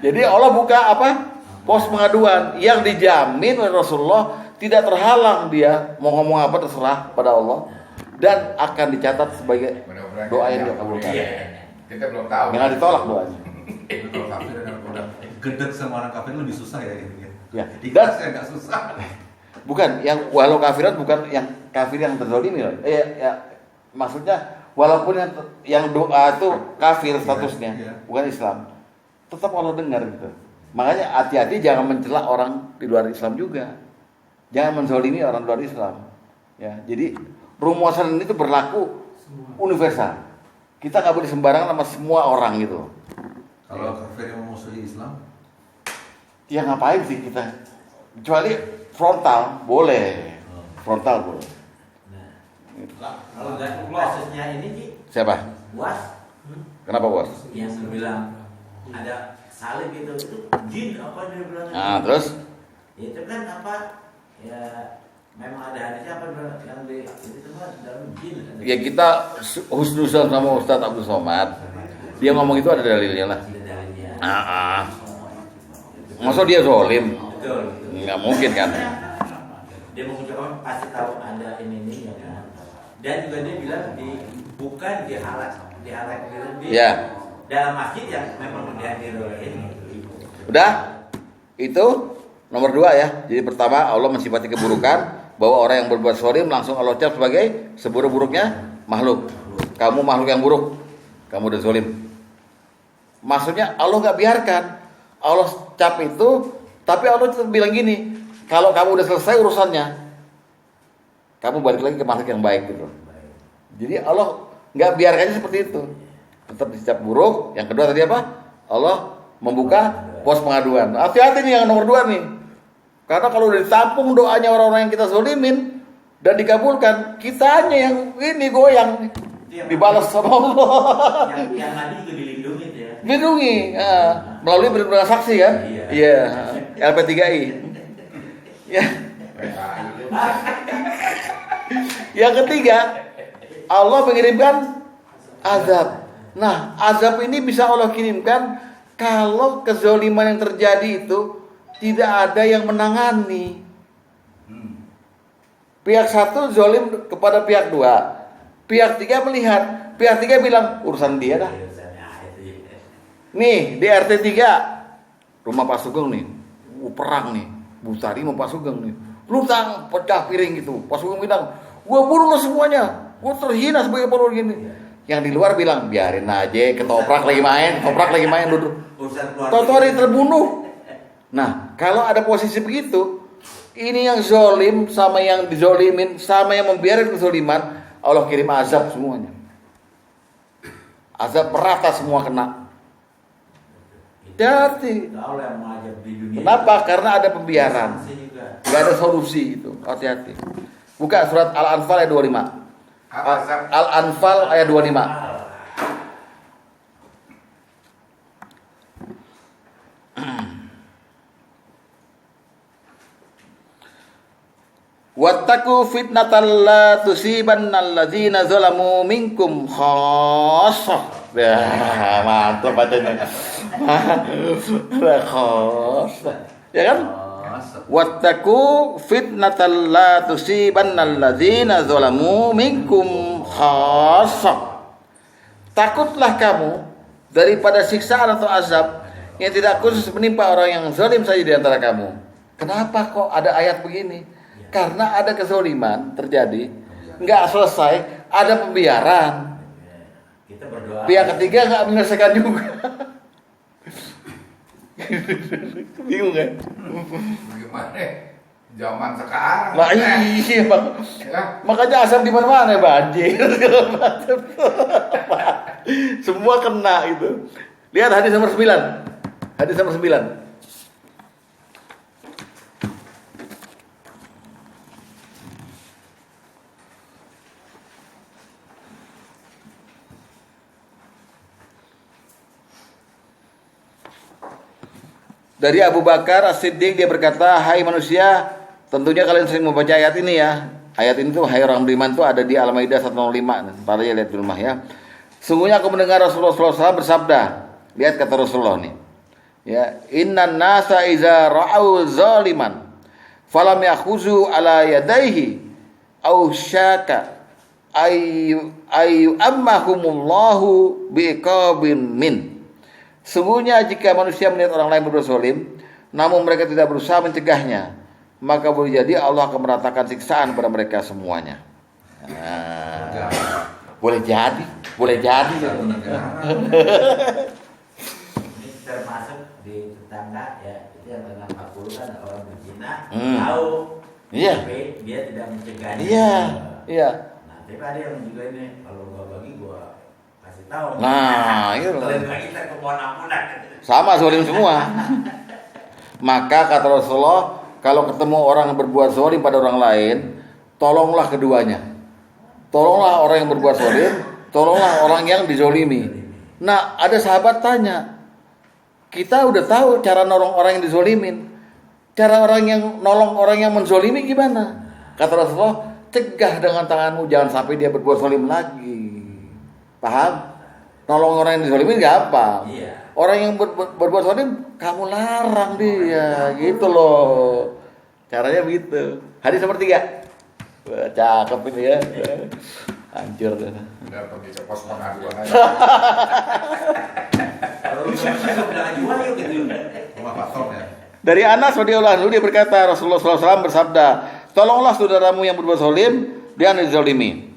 Jadi Allah buka apa? Pos pengaduan yang dijamin oleh Rasulullah, tidak terhalang dia mau ngomong apa terserah pada Allah dan akan dicatat sebagai doa yang dikabulkan. Kita belum tahu. Jangan ditolak doanya. Kalau kafir dan udah gedek sama orang kafir lebih susah ya ini. Ya. Ikhlas ya nggak susah. Bukan yang walau kafirat, bukan yang kafir yang terzalimi. Maksudnya walaupun yang doa itu kafir statusnya, bukan Islam, tetap Allah dengar gitu. Makanya hati-hati jangan mencela orang di luar Islam juga. Jangan menzalimi orang luar Islam. Ya, jadi rumusan ini tuh berlaku universal. Kita nggak boleh sembarangan sama semua orang gitu. Kalau kafir yang memusuhi Islam, Ya ngapain sih kita? Kecuali frontal boleh. Frontal boleh. Kalau nggak kasusnya ini Ji, Siapa? Buas Kenapa bos? yang bilang ada salib itu jin apa dia bilang? Nah, terus? Itu kan apa? Ya memang ada hadisnya apa yang di itu semua dalam jin. Ya kita husnuzon sama Ustadz Abdul Somad. Dia ngomong itu ada dalilnya lah. Ada dalilnya. Masa dia zolim? Betul. Nggak mungkin kan? Dia mengucapkan pasti tahu ada ini ya kan. Dan juga dia bilang bukan di halak di Ya. dalam masjid yang memang dihadiri oleh ini. Udah? Itu nomor 2 ya. Jadi pertama Allah mensifati keburukan, bahwa orang yang berbuat zolim langsung Allah cap sebagai seburuk-buruknya makhluk. Kamu makhluk yang buruk, kamu udah zolim. Maksudnya Allah nggak biarkan Allah cap itu, tapi Allah tetap bilang gini, kalau kamu udah selesai urusannya, kamu balik lagi ke makhluk yang baik gitu. Jadi Allah nggak biarkannya seperti itu, tetap dicap buruk. Yang kedua tadi apa? Allah membuka pos pengaduan. Hati-hati nih yang nomor 2 nih, karena kalau udah ditampung doanya orang-orang yang kita zolimin dan dikabulkan, kitanya yang ini goyang, dibalas sama Allah. Yang Nabi juga dilindungi ya. Dilindungi melalui berbagai saksi kan? Iya. LP3I. Ya. Yang ketiga, Allah mengirimkan azab. Nah, azab ini bisa Allah kirimkan kalau kezoliman yang terjadi itu tidak ada yang menangani. Pihak satu zolim kepada pihak 2, pihak 3 melihat, pihak 3 bilang urusan dia dah. Nih di RT 3 rumah Pak Sugeng nih, perang nih, Bu Tari mau Pak Sugeng nih, lutang pecah piring gitu. Pak Sugeng bilang, gua bunuh lo semuanya, gua terhina sebagai polisi gini. Yang di luar bilang biarin aja, ketoprak lagi main duduk. Totori terbunuh. Nah, kalau ada posisi begitu, ini yang zolim sama yang dizolimin sama yang membiarkan kezoliman, Allah kirim azab semuanya. Azab merata semua kena. Hati-hati. Kenapa? Karena ada pembiaran. Gak ada solusi itu. Hati-hati. Buka surat Al-Anfal ayat 25. Al-Anfal ayat 25. Wattaqu fitnatal la tusibannal ladzina zalamu minkum khassah. Ya, mantap bacanya. Khassah. Ya kan? Wattaqu fitnatal la tusibannal ladzina zalamu minkum khassah. Takutlah kamu daripada siksaan atau azab yang tidak khusus menimpa orang yang zalim saja di antara kamu. Kenapa kok ada ayat begini? Karena ada kezoliman terjadi, nggak selesai, ada pembiaran. Kita berdoa. Pihak ketiga nggak menyelesaikan juga. Bingung kan? Bagaimana? Zaman sekarang. Nah iya bang. Makanya asap di mana-mana banjir. Semua kena itu. Lihat hadis nomor 9. Hadis nomor 9. Dari Abu Bakar As-Siddiq, dia berkata, hai manusia, tentunya kalian sering membaca ayat ini ya. Ayat ini tuh, hai orang beriman tuh ada di Al-Maidah 105. Ntar aja lihat di rumah ya. Sungguhnya aku mendengar Rasulullah SAW bersabda. Lihat kata Rasulullah nih. Ya, innan nasa iza ra'au zaliman falam yakhuzu ala yadaihi au syaka ayu ammahumullahu biqabin min. Sungguhnya jika manusia melihat orang lain berbuat zalim, namun mereka tidak berusaha mencegahnya, maka boleh jadi Allah akan meratakan siksaan pada mereka semuanya. Nah, boleh jadi. Ini termasuk di tetangga ya, itu yang tengah 40 kan orang berzina, tahu, Iya. tapi dia tidak mencegahnya. Iya. Nah, tapi ada yang juga ini, kalau gua bagi gua kasih tahu. Nah, itu loh. Kalian bagi kita ke pohon ampunan. Sama zalim semua. Maka kata Rasulullah, kalau ketemu orang yang berbuat zalim pada orang lain, tolonglah keduanya. Tolonglah orang yang berbuat zalim, tolonglah orang yang dizolimi. Nah, ada sahabat tanya, Kita udah tahu cara nolong orang yang dizolimin. Cara nolong orang yang menzolimi gimana? Kata Rasulullah, cegah dengan tanganmu, jangan sampai dia berbuat zolim lagi. Paham? Nolong orang yang dizolimin gampang. Iya. Orang yang berbuat zolim, kamu larang dia, gitu loh. Caranya begitu. Hadis nomor 3. Wah, cakep ini ya. Hancur dah. Udah pergi ke pos pengaduan aja. Kalau lu bilang jual yuk gitu. Rumah pastor ya. Dari Anas radhiyallahu anhu dia berkata, Rasulullah SAW bersabda, tolonglah saudaramu yang berbuat zalim, dia dizalimi.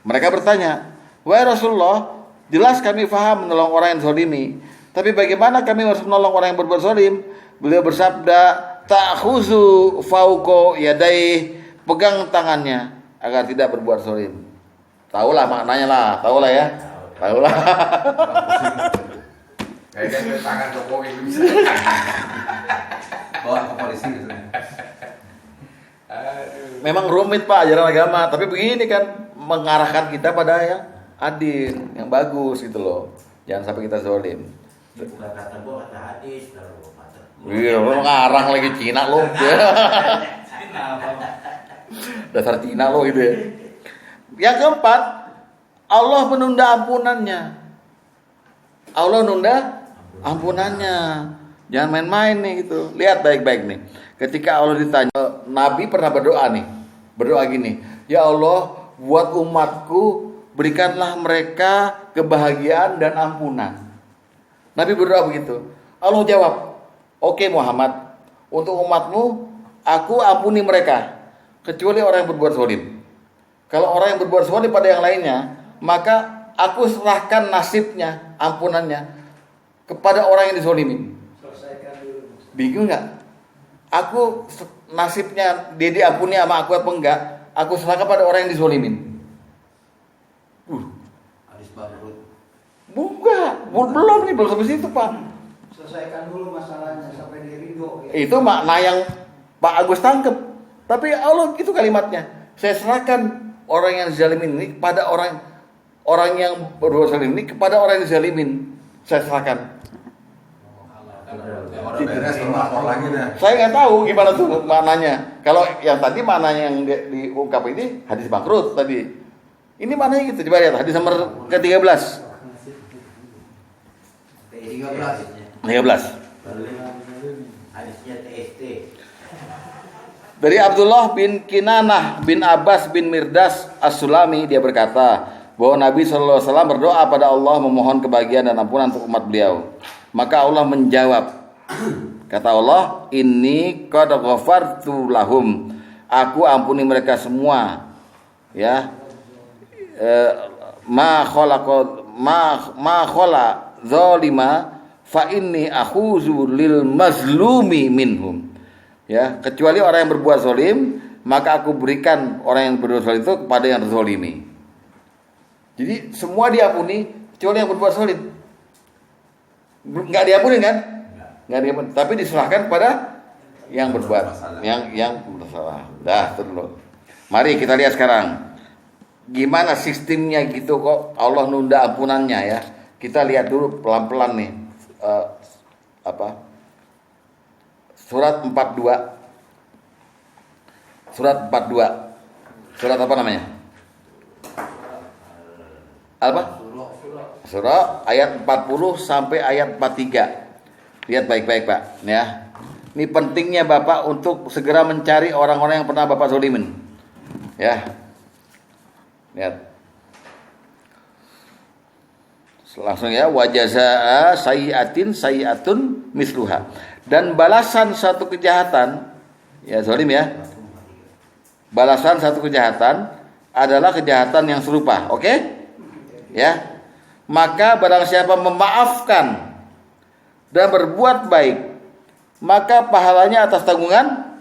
Mereka bertanya, wahai Rasulullah, jelas kami faham menolong orang yang zalimi, tapi bagaimana kami harus menolong orang yang berbuat zalim? Beliau bersabda, ta'khuzu fauqa yadayhi, pegang tangannya agar tidak berbuat zalim. Tahulah maknanya lah, tahulah ya. Tahulah. Kayaknya dari tangan Jokowi bisa. Bawa ke polisi gitu. Aduh. Memang rumit Pak ajaran agama, tapi begini kan mengarahkan kita pada yang adil, yang bagus gitu loh. Jangan sampai kita zalim. Bukan kata gua, kata hadis, kalau kata. Iya, lu ngarang lagi Cina lo. Cina apa? Dasar Cina lo gitu ya. Yang keempat, Allah menunda ampunannya. Allah nunda ampunannya. Jangan main-main nih gitu. Lihat baik-baik nih. Ketika Allah ditanya, Nabi pernah berdoa nih. Berdoa gini, ya Allah, buat umatku berikanlah mereka kebahagiaan dan ampunan. Nabi berdoa begitu. Allah jawab, oke Muhammad, untuk umatmu aku ampuni mereka, kecuali orang yang berbuat zalim. Kalau orang yang berbuat zalim pada yang lainnya, maka aku serahkan nasibnya, ampunannya kepada orang yang dizalimin. Selesaikan dulu. Bingung nggak? Aku nasibnya dia diampuni sama aku apa enggak? Aku serahkan pada orang yang dizalimin. Hadis bangkrut. Belum nih, belum sampai situ Pak. Selesaikan dulu masalahnya sampai di ridho. Ya. Itu makna yang Pak Agus tangkep. Tapi Allah itu kalimatnya. Saya serahkan orang yang dizalimin ini kepada orang yang berbuat zalim ini kepada orang yang dizalimin. Saya serahkan. Udah beres baru lapor lagi deh. Saya nggak tahu gimana tuh maknanya. Kalau yang tadi maknanya yang diungkap ini hadis bangkrut tadi. Ini maknanya gitu. Coba lihat hadis nomor ke-13. 13. Hadisnya TST. Dari Abdullah bin Kinanah bin Abbas bin Mirdas As-Sulami, dia berkata bahwa Nabi SAW berdoa pada Allah memohon kebahagiaan dan ampunan untuk umat beliau. Maka Allah menjawab, kata Allah, inni qad ghafartu lahum, aku ampuni mereka semua. Ya, ma khala zalima fa inni akhuzu lil mazlumi minhum. Ya, kecuali orang yang berbuat zalim, maka aku berikan orang yang berbuat zalim itu kepada yang terzalimi. Jadi semua diampuni kecuali yang berbuat zalim. Enggak diampuni kan? Enggak diampuni, tapi diserahkan kepada yang berbuat yang bersalah. Dah, itu dulu. Mari kita lihat sekarang gimana sistemnya gitu kok Allah nunda ampunannya ya. Kita lihat dulu pelan-pelan nih. Surat 42. Surat 42. Surat apa namanya? Apa? Surah ayat 40 sampai ayat 43. Lihat baik-baik Pak ya. Ini pentingnya Bapak untuk segera mencari orang-orang yang pernah Bapak zalimin. Ya. Lihat. Langsung ya, wajazaa sayyi'atun misluha. Dan balasan satu kejahatan, ya zalim ya. Balasan satu kejahatan adalah kejahatan yang serupa, oke? Ya. Maka barang siapa memaafkan dan berbuat baik, maka pahalanya atas tanggungan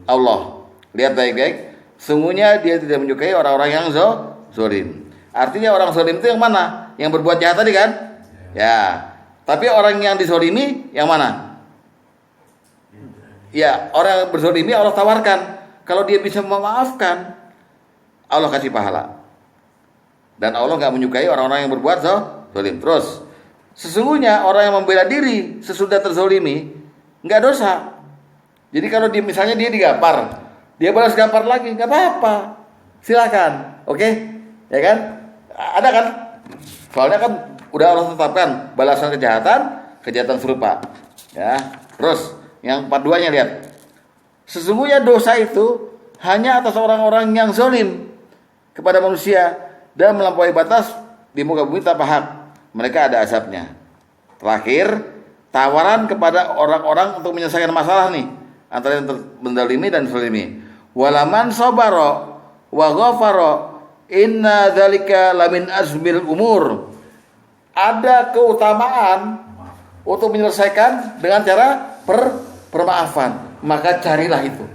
Allah. Lihat baik-baik. Sungguhnya dia tidak menyukai orang-orang yang zalim. Artinya orang zalim itu yang mana? Yang berbuat jahat tadi kan? Ya. Tapi orang yang dizalimi yang mana? Ya, orang yang berzalimi Allah tawarkan. Kalau dia bisa memaafkan, Allah kasih pahala. Dan Allah nggak menyukai orang-orang yang berbuat zalim. Terus Sesungguhnya orang yang membela diri sesudah terzolimi nggak dosa. Jadi kalau dia misalnya dia digampar, dia balas gampar lagi, nggak apa-apa, silakan, oke, ya kan? Ada kan? Soalnya kan udah Allah tetapkan balasan kejahatan serupa, ya. Terus yang 42-nya lihat, sesungguhnya dosa itu hanya atas orang-orang yang zalim kepada manusia dan melampaui batas di muka bumi tanpa hak. Mereka ada azabnya. Terakhir, tawaran kepada orang-orang untuk menyelesaikan masalah nih antara yang menzalimi dan zalimi. Walaman sabara wa ghafara inna dzalika lamin azmil umur. Ada keutamaan untuk menyelesaikan dengan cara permaafan. Maka carilah itu.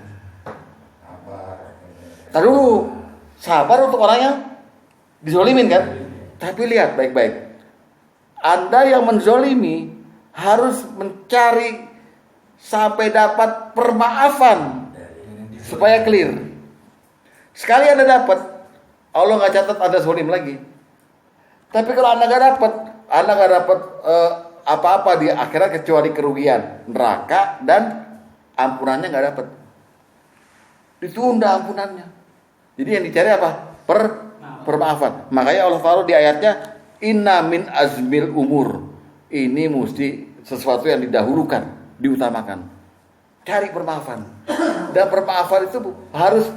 Taruh sabar untuk orang yang dizolimin kan. Tapi lihat baik-baik. Anda yang menzolimi harus mencari sampai dapat permaafan supaya clear. Sekali Anda dapat, Allah nggak catat Anda zolim lagi. Tapi kalau Anda nggak dapat apa-apa di akhirat kecuali kerugian, neraka dan ampunannya nggak dapat. Ditunda ampunannya. Jadi yang dicari apa? Permaafan. Makanya Allah taruh di ayatnya inna min azmil umur. Ini mesti sesuatu yang didahulukan, diutamakan. Cari permaafan. Dan permaafan itu harus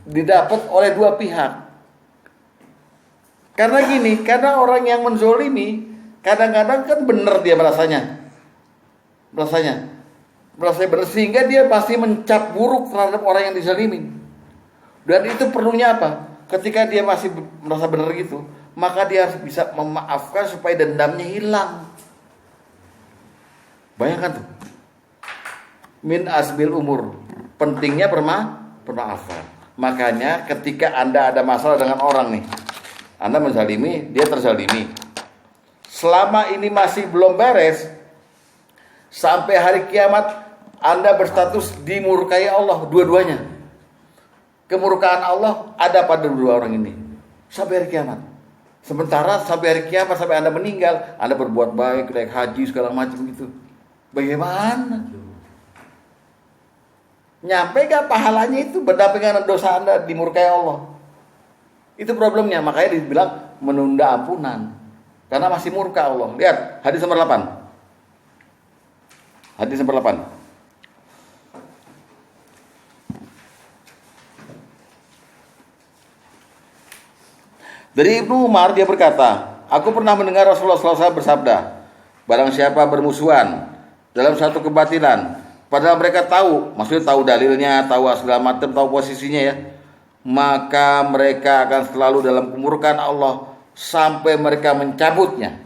didapat oleh dua pihak. Karena gini, karena orang yang menzolimi kadang-kadang kan benar dia merasanya benar, sehingga dia pasti mencap buruk terhadap orang yang dizalimin. Dan itu perlunya apa? Ketika dia masih merasa benar gitu, maka dia harus bisa memaafkan supaya dendamnya hilang. Bayangkan tuh. Min asbil umur. Pentingnya permaafan. Makanya ketika Anda ada masalah dengan orang nih, Anda menzalimi, dia terzalimi. Selama ini masih belum beres, sampai hari kiamat Anda berstatus dimurkai Allah dua-duanya. Kemurkaan Allah ada pada dua orang ini sampai hari kiamat. Sementara sampai hari kiamat, sampai Anda meninggal, Anda berbuat baik, naik haji segala macam gitu. Bagaimana? Nyampe gak pahalanya itu berdampingan dosa Anda dimurkai Allah? Itu problemnya, makanya dibilang menunda ampunan. Karena masih murka Allah. Lihat, hadis nomor 8. Hadis nomor 8. Dari Ibnu Umar dia berkata, aku pernah mendengar Rasulullah SAW bersabda, barang siapa bermusuhan dalam satu kebatilan, padahal mereka tahu, maksudnya tahu dalilnya, tahu segala macam, tahu posisinya ya, maka mereka akan selalu dalam kemurkaan Allah sampai mereka mencabutnya.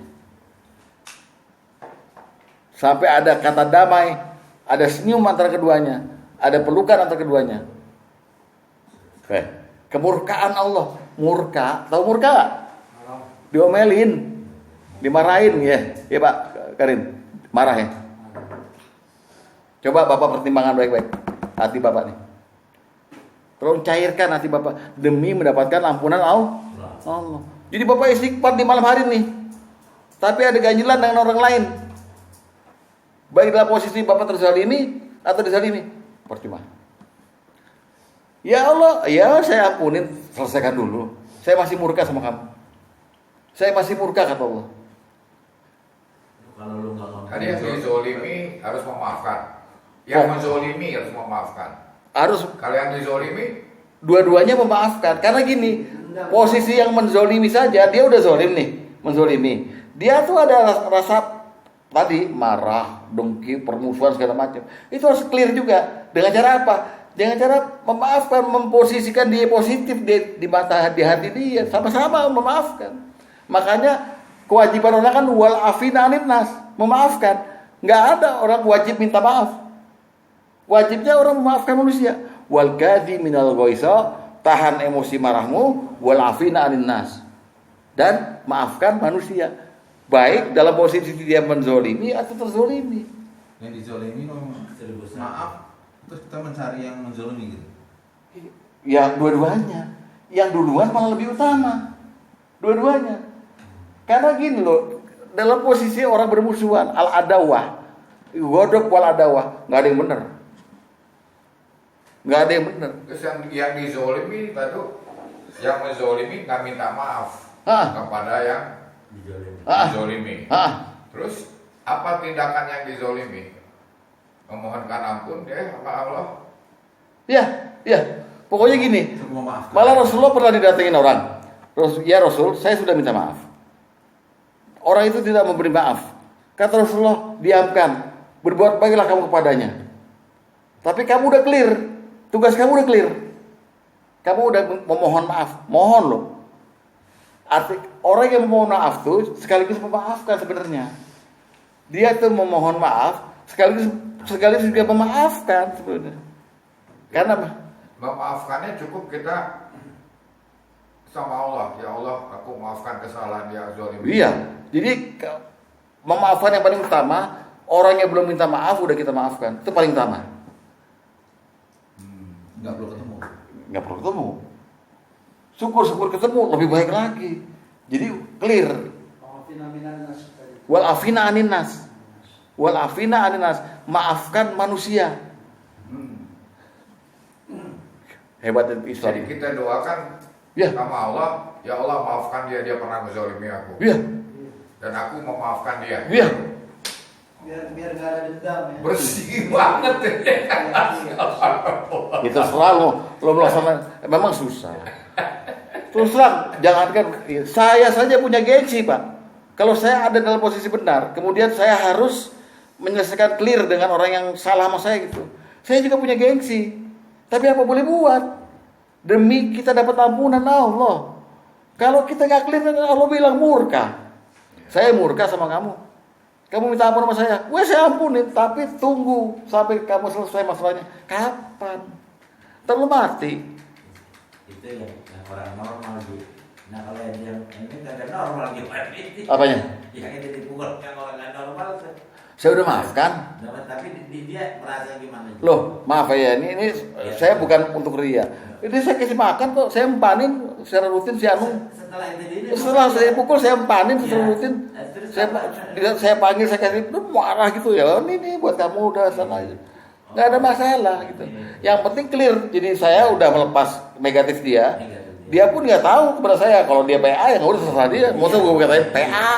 Sampai ada kata damai, ada senyum antara keduanya, ada pelukan antara keduanya. Oke. Kemurkaan Allah, murka, tahu murka gak? Diomelin, dimarahin ya, ya Pak Karim, marah ya. Coba Bapak pertimbangkan baik-baik hati Bapak nih. Tolong cairkan hati Bapak demi mendapatkan ampunan Allah. Jadi Bapak istighfar di malam hari nih, tapi ada ganjilan dengan orang lain. Baik dalam posisi Bapak terzalimi atau dizalimi, percuma. Ya Allah, ya saya ampunin, selesaikan dulu. Saya masih murka sama kamu. Saya masih murka kata Allah. Kalau lu nggak mau. Tadi yang dizolimi harus memaafkan. Yang menzolimi harus memaafkan. Harus. Kalau yang dizolimi, Dua-duanya memaafkan. Karena gini, posisi yang menzolimi saja, dia udah zolim nih, menzolimi. Dia tuh ada rasa tadi marah, dengki, permusuhan segala macam. Itu harus clear juga. Dengan cara apa? Dengan cara memaafkan, memposisikan dia positif di mata di hati dia, sama-sama memaafkan. Makanya kewajiban orang kan wal afina anin nas, memaafkan. Nggak ada orang wajib minta maaf. Wajibnya orang memaafkan manusia. Wal gadhi minal ghaisa, tahan emosi marahmu, wal afina anin nas. Dan maafkan manusia. Baik dalam posisi dia menzolimi atau terzolimi. Yang dizolimi maaf, terus kita mencari yang menzolimi gitu. Ya dua-duanya. Yang duluan malah lebih utama. Dua-duanya. Karena gini loh, dalam posisi orang bermusuhan, al-adawah, godok wal adawah, nggak ada yang benar. Nggak ada yang benar. Terus yang dizolimi tadi, yang menzolimi nggak minta maaf kepada yang dizolimi. Terus apa tindakan yang dizolimi? Memohonkan ampun dia sama Allah. Ya. Pokoknya gini. Malah Rasulullah pernah didatengin orang. Ya Rasul, saya sudah minta maaf. Orang itu tidak memberi maaf. Kata Rasulullah, diamkan. Berbuat baiklah kamu kepadanya. Tapi kamu udah clear. Tugas kamu udah clear. Kamu udah memohon maaf. Mohon loh. Arti orang yang memohon maaf tuh sekaligus memaafkan sebenarnya. Dia tuh memohon maaf sekaligus juga memaafkan sebenarnya. Karena memaafkannya cukup kita sama Allah. Ya Allah, aku maafkan kesalahan dia zolimi. Iya. Jadi memaafkan yang paling utama. Orang yang belum minta maaf udah kita maafkan. Itu paling utama. Nggak perlu ketemu. Syukur ketemu lebih baik lagi. Jadi clear. Wal afina anin nas. Maafkan manusia. Hebat Islam. Jadi kita doakan sama Allah, ya Allah maafkan dia pernah menzalimi aku. Iya. Dan aku memaafkan dia. Iya. Biar nggak ada dendam ya. Bersih banget Itu selalu lo melaksanakan memang susah. Terus terang, jangankan saya saja punya gengsi, Pak. Kalau saya ada dalam posisi benar, kemudian saya harus menyelesaikan clear dengan orang yang salah sama saya gitu. Saya juga punya gengsi. Tapi apa boleh buat? Demi kita dapat ampunan Allah. Kalau kita nggak clear, Allah bilang murka. Saya murka sama kamu. Kamu minta ampun sama saya. Saya ampunin, tapi tunggu sampai kamu selesai masalahnya. Kapan? Terlalu mati. Itu yang orang normal gitu. Nah kalau yang ini nggak ada normal gimana ini? Apanya? Yang ini dipukul kan orang nggak normal. Saya udah maafkan. Tapi dia merasa gimana? Loh, maaf ya, ini saya bukan untuk ria. Ini saya kasih makan kok, saya empanin secara rutin si Anung. Setelah saya pukul, saya empanin secara rutin. Saya panggil, saya kasih, marah gitu ya. Ini buat kamu udah sana aja. Nggak ada masalah gitu. Yang penting clear. Jadi saya udah melepas negatif dia. Dia pun nggak tahu kepada saya kalau dia PA ya nggak udah terserah dia. Maksudnya gue katanya PA,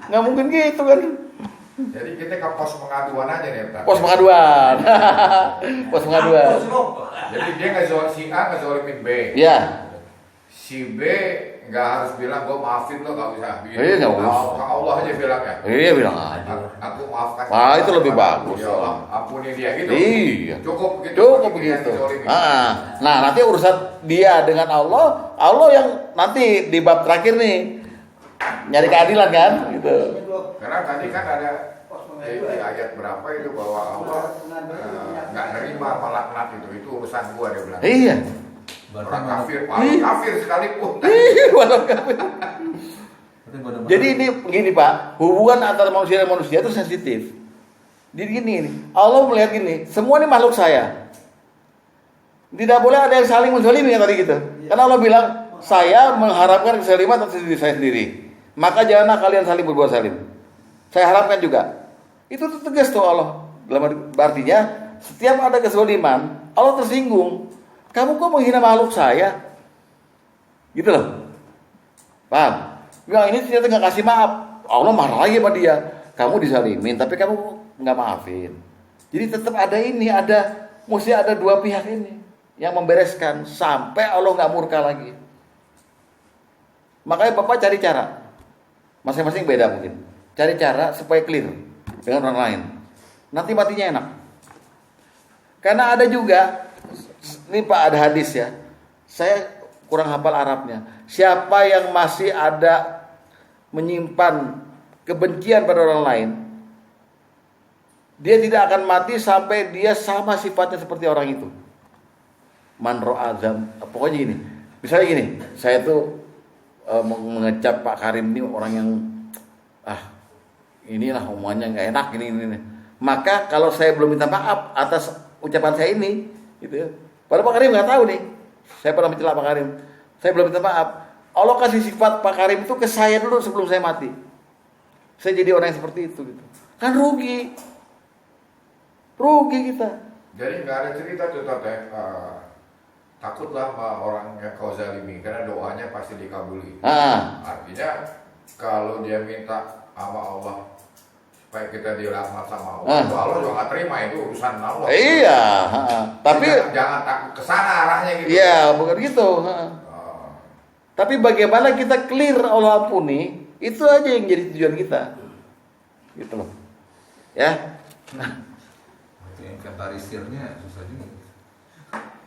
nggak mungkin gitu kan. Jadi kita ke pos pengaduan aja nih, Pak. Pos pengaduan. Pos pengaduan. Jadi dia si A ngezolimin B. Iya. Si B nggak harus bilang gue maafin lo, nggak usah. Iya, nggak usah. Allah aja bilang ya. Iya bilang aja. Aku maafkan. Wah, itu lebih bagus. Ya Allah, ampuni dia gitu. Iya. Cukup gitu. Cukup begitu. Nah, nanti urusan dia dengan Allah yang nanti di bab terakhir nih nyari keadilan kan, gitu. Karena tadi kan ada di ayat berapa itu bahwa Allah nggak nerima melaknat itu urusan gua dia bilang. Iya. Orang kafir, kafir sekalipun. Iya, walau kafir. Jadi ini begini Pak, hubungan antara manusia dan manusia itu sensitif. Jadi gini, Allah melihat gini, semua ini makhluk saya. Tidak boleh ada yang saling menzalimi tadi gitu. Karena Allah bilang, saya mengharapkan kesaliman atas diri saya sendiri. Maka janganlah kalian saling berbuat zalim. Saya harapkan juga. Itu tegas tuh Allah. Dalam artinya, setiap ada kezaliman, Allah tersinggung. Kamu kok menghina makhluk saya? Gitu loh. Paham? Yang ini ternyata nggak kasih maaf. Allah marah lagi sama dia. Kamu dizalimin, tapi kamu nggak maafin. Jadi tetap ada mesti ada dua pihak ini yang membereskan sampai Allah nggak murka lagi. Makanya Bapak cari cara. Masing-masing beda mungkin. Cari cara supaya clear dengan orang lain. Nanti matinya enak. Karena ada juga, ini Pak ada hadis ya. Saya kurang hafal Arabnya. Siapa yang masih ada menyimpan kebencian pada orang lain, dia tidak akan mati sampai dia sama sifatnya seperti orang itu. Man ro'adzam. Pokoknya gini. Misalnya gini, saya tuh mengecap Pak Karim ini orang yang inilah omongannya nggak enak ini. Maka kalau saya belum minta maaf atas ucapan saya ini, gitu ya. Padahal Pak Karim nggak tahu nih. Saya pernah mencela Pak Karim. Saya belum minta maaf. Allah kasih sifat Pak Karim itu ke saya dulu sebelum saya mati. saya jadi orang yang seperti itu gitu. Kan rugi kita. Jadi nggak ada cerita tuh Tete, takutlah sama orang yang kau zalimi karena doanya pasti dikabuli. Artinya kalau dia minta sama Allah supaya kita dirahmat sama Allah, Allah juga nggak terima, itu urusan Allah. Iya, tapi jangan takut kesana arahnya gitu. Iya, bukan gitu. Tapi bagaimana kita clear Allah ampuni, itu aja yang jadi tujuan kita. Gitu loh. Ya. Itu inventarisirnya susah juga.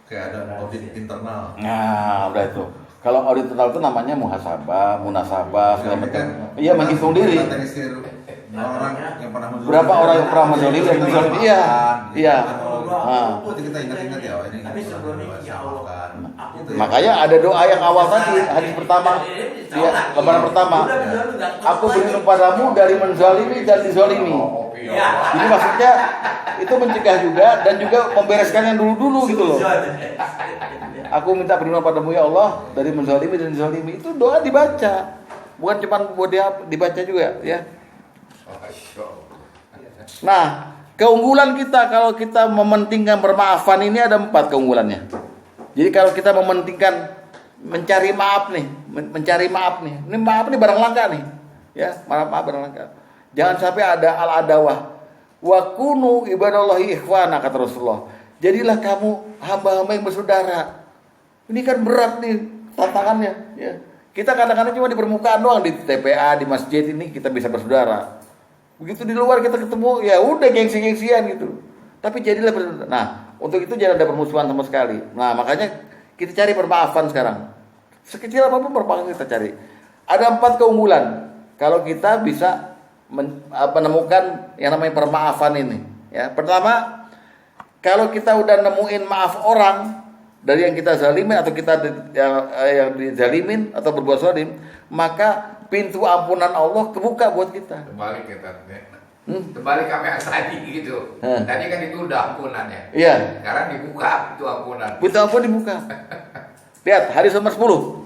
Kayak ada audit internal. Nah, udah itu. Kalau audit internal itu namanya muhasabah, munasabah, segala macam. Iya, menghitung diri. Inventarisir orang yang pernah menzalimi. Berapa orang yang pernah menzalimi dan dizalimi? Iya. Iya. Berarti kita ingat-ingat ya, ini. Tapi sebelumnya ya Allah. Makanya ada doa yang awal tadi, hadis pertama, ya, lembaran pertama. Aku berlindung padamu dari menzalimi dan dizalimi. Jadi maksudnya itu mencegah juga dan juga membereskan yang dulu-dulu gitu loh. Aku minta perlindungan padamu ya Allah dari menzalimi dan dizalimi. Itu doa dibaca, bukan cuma buat dia dibaca juga ya. Nah, keunggulan kita kalau kita mementingkan bermaafan ini ada 4 keunggulannya. Jadi kalau kita mementingkan mencari maaf nih, ini maaf nih barang langka nih, ya maaf barang langka. Jangan sampai ada al-adawah. Wa kunu ibadallahi ikhwana, kata Rasulullah. Jadilah kamu hamba-hamba yang bersaudara. Ini kan berat nih tantangannya, ya. Kita kadang-kadang cuma di permukaan doang, di TPA, di masjid ini kita bisa bersaudara. Begitu di luar kita ketemu, ya udah gengsi-gengsian gitu. Tapi jadilah bersaudara. Nah, untuk itu jangan ada permusuhan sama sekali. Nah, makanya kita cari permaafan sekarang. Sekecil apapun permaafan kita cari. Ada 4 keunggulan kalau kita bisa menemukan yang namanya permaafan ini. Ya, pertama, kalau kita udah nemuin maaf orang dari yang kita zalimin atau kita yang dizalimin atau berbuat zalim, maka pintu ampunan Allah kebuka buat kita. Terbalik kita. Terbalik kami yang tadi gitu. Tadi kan itu udah ampunannya. Iya. Sekarang dibuka itu ampunan. Pintu ampun dibuka. Lihat hadis nomor 10.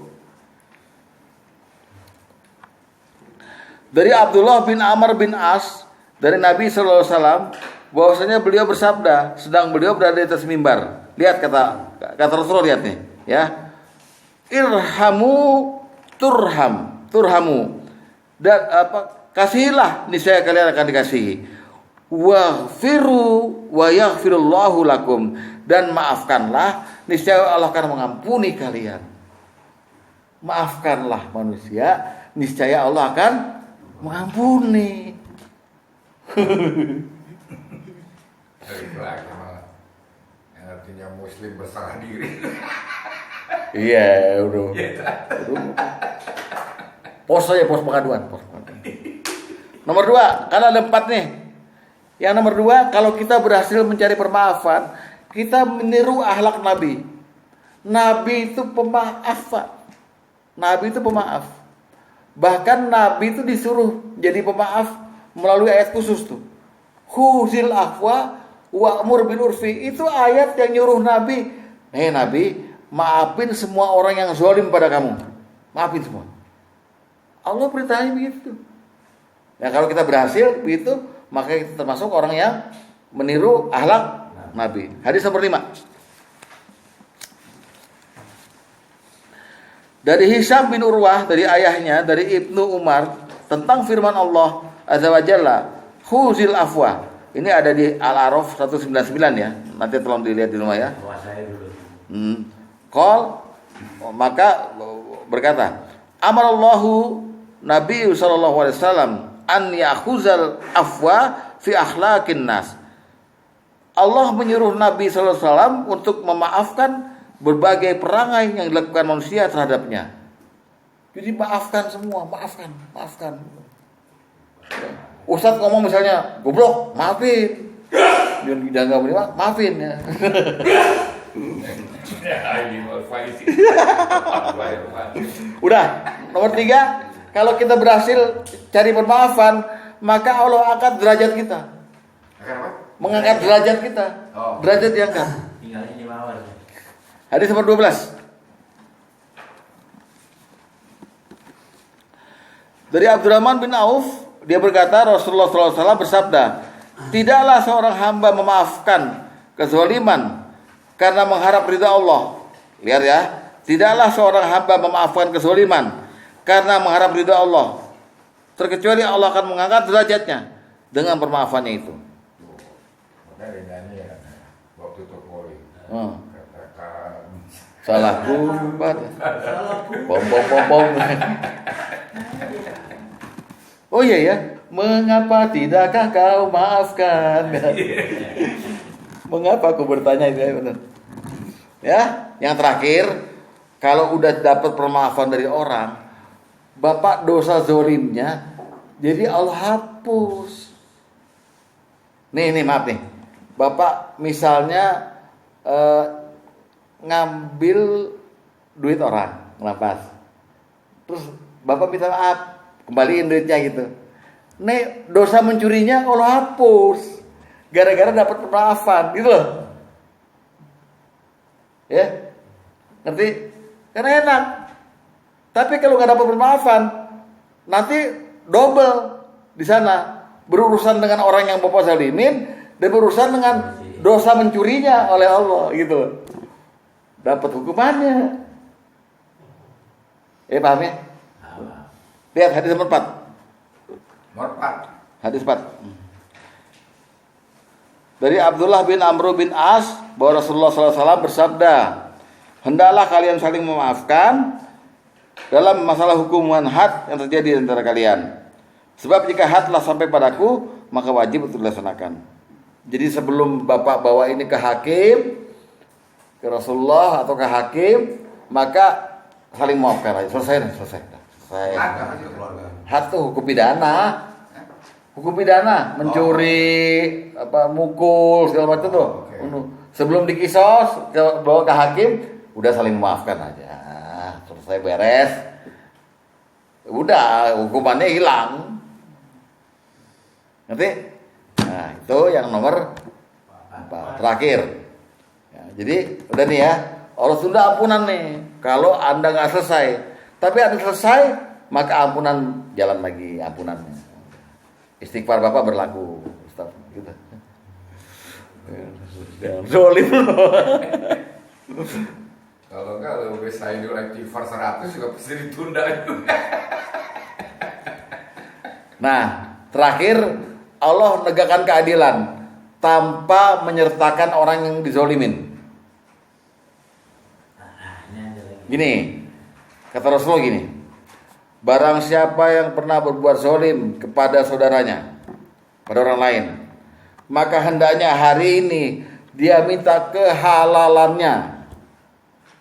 Dari Abdullah bin Amr bin As dari Nabi sallallahu alaihi wasallam bahwasanya beliau bersabda sedang beliau berada di atas mimbar. Lihat kata Rasulullah, lihat nih, ya. Irhamu turhamu. Dan kasihilah niscaya kalian akan dikasihi. Waghfiru wa yaghfirullahu lakum, dan maafkanlah niscaya Allah akan mengampuni kalian. Maafkanlah manusia, niscaya Allah akan mengampuni. Yang artinya Muslim berserah diri. Iya, udah. Pos aja, pos pengaduan. Nomor 2, karena ada 4 nih. Yang nomor 2, kalau kita berhasil mencari permaafan, kita meniru akhlak Nabi. Nabi itu pemaaf, Pak. Nabi itu pemaaf. Bahkan Nabi itu disuruh jadi pemaaf melalui ayat khusus tuh. Khuzil afwa wa'mur bil urfi. Itu ayat yang nyuruh Nabi, Nabi, maafin semua orang yang zalim pada kamu. Maafin semua. Allah perintahnya begitu. Ya, kalau kita berhasil begitu, maka kita termasuk orang yang meniru akhlak Nabi. Hadis nomor 5. Dari Hisham bin Urwah, dari ayahnya, dari Ibnu Umar, tentang firman Allah Azza wa Jalla, khuzil afwa. Ini ada di Al-A'raf 199 ya. Nanti tolong dilihat di rumah ya. Maka berkata, amarallahu Nabi sallallahu alaihi wasallam an yakhuzal afwa fi akhlaqin nas. Allah menyuruh Nabi sallallahu alaihi wasallam untuk memaafkan berbagai perangai yang dilakukan manusia terhadapnya. Jadi maafkan semua, maafkan. Ustadz ngomong misalnya, goblok, maafin. Dia nggak menerima, maafin ya. Udah, nomor 3, kalau kita berhasil cari permaafan, maka Allah angkat derajat kita. Mengangkat derajat kita. Derajat diangkat. Tinggalnya di bawah. Hadis nomor 12. Dari Abdurrahman bin Auf dia berkata Rasulullah SAW bersabda, tidaklah seorang hamba memaafkan kezaliman karena mengharap ridha Allah. Lihat ya, tidaklah seorang hamba memaafkan kezaliman karena mengharap ridha Allah, terkecuali Allah akan mengangkat derajatnya dengan permaafannya itu. Makanya nyanyi ya, waktu itu Poli. Katakan Salahku, Salahku. bom. Oh iya ya, mengapa tidakkah kau maafkan? Mengapa aku bertanya itu ya, benar. Ya, yang terakhir, kalau udah dapat permaafan dari orang, bapak dosa zolimnya, jadi Allah hapus. Nih maaf nih, bapak misalnya ngambil duit orang, ngelampas. Terus bapak minta maaf, kembaliin duitnya gitu. Nih dosa mencurinya Allah hapus, gara-gara dapat permaafan, gitu loh. Ya, ngerti? Karena enak. Tapi kalau nggak dapat permaafan, nanti double di sana, berurusan dengan orang yang bapak zalimin dan berurusan dengan dosa mencurinya oleh Allah, gitu. Dapat hukumannya. Paham ya? Lihat hadis nomor 4. nomor 4. Hadis 4. Dari Abdullah bin Amr bin As bahwa Rasulullah SAW bersabda, hendaklah kalian saling memaafkan dalam masalah hukuman had yang terjadi di antara kalian. Sebab jika had telah sampai padaku, maka wajib untuk dilaksanakan. Jadi sebelum bapak bawa ini ke hakim, ke Rasulullah atau ke hakim, maka saling maafkan aja. Selesai. Had tuh hukum pidana. Hukum pidana, mencuri, mukul segala macam tuh. Sebelum dikisos, bawa ke hakim, udah saling memaafkan aja. Selesai beres. Udah, hukumannya hilang. Ngerti? Nah, itu yang nomor 4, terakhir. Ya, jadi udah nih ya, Allah tunda ampunan nih. Kalau Anda nggak selesai, tapi Anda selesai, maka ampunan jalan lagi ampunannya. Istighfar Bapak berlaku, Ustaz. Gitu. Zolim. Kalau enggak lebih saya dulu istighfar 100 juga pasti ditunda. Nah, terakhir Allah menegakkan keadilan tanpa menyertakan orang yang dizolimin. Gini, kata Rasulullah gini, barang siapa yang pernah berbuat zolim kepada saudaranya, pada orang lain, maka hendaknya hari ini dia minta kehalalannya.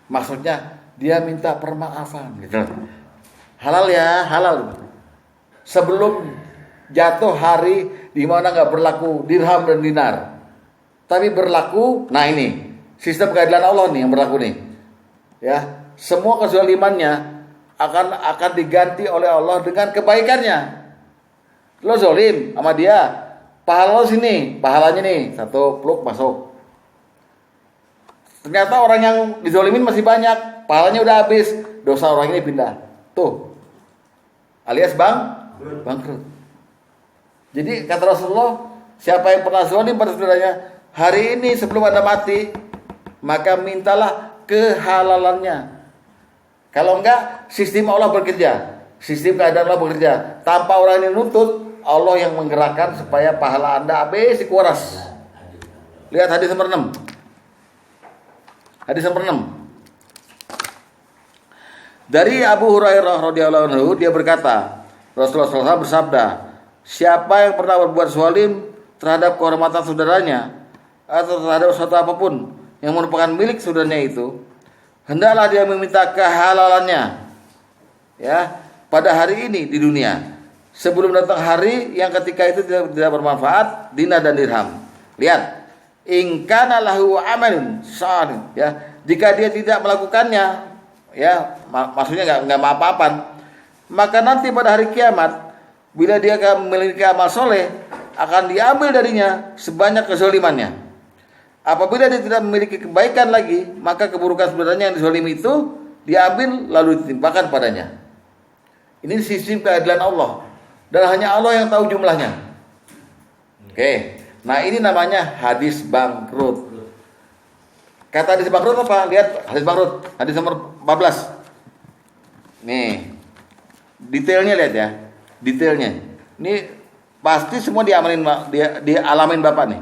Maksudnya dia minta permaafan gitu. Halal ya, halal. Sebelum jatuh hari di mana nggak berlaku dirham dan dinar, tapi berlaku, nah ini sistem keadilan Allah nih yang berlaku nih. Ya, semua kezalimannya akan diganti oleh Allah dengan kebaikannya. Lo zolim sama dia, pahala lo sini, pahalanya nih 1 pluk masuk. Ternyata orang yang dizolimin masih banyak, pahalanya udah habis, dosa orang ini pindah. Tuh, alias bangkrut. Jadi kata Rasulullah, siapa yang pernah zolim pada saudaranya, hari ini sebelum Anda mati, maka mintalah kehalalannya. Kalau enggak, sistem Allah bekerja, sistem keadaan Allah bekerja. Tanpa orang ini nuntut, Allah yang menggerakkan supaya pahala Anda habis dikuras. Lihat hadis nomor 6. Hadis nomor 6. Dari Abu Hurairah radhiyallahu anhu, dia berkata, Rasulullah SAW bersabda, siapa yang pernah berbuat zalim terhadap kehormatan saudaranya atau terhadap sesuatu apapun yang merupakan milik saudaranya itu, hendaklah dia meminta kehalalannya, ya, pada hari ini di dunia, sebelum datang hari yang ketika itu tidak bermanfaat dinar dan dirham. Lihat, in kana lahu amalun salih, ya, jika dia tidak melakukannya, ya, maksudnya enggak apa-apaan, maka nanti pada hari kiamat bila dia memiliki amal soleh, akan diambil darinya sebanyak kezalimannya. Apabila dia tidak memiliki kebaikan lagi, maka keburukan sebenarnya yang dizalimi itu diambil lalu ditimpakan padanya. Ini sistem keadilan Allah. dan hanya Allah yang tahu jumlahnya. Oke. Nah, ini namanya hadis bangkrut. Kata hadis bangkrut apa? Lihat hadis bangkrut, hadis nomor 14. Nih. Detailnya lihat ya. Detailnya. Ini pasti semua dialamin Bapak nih.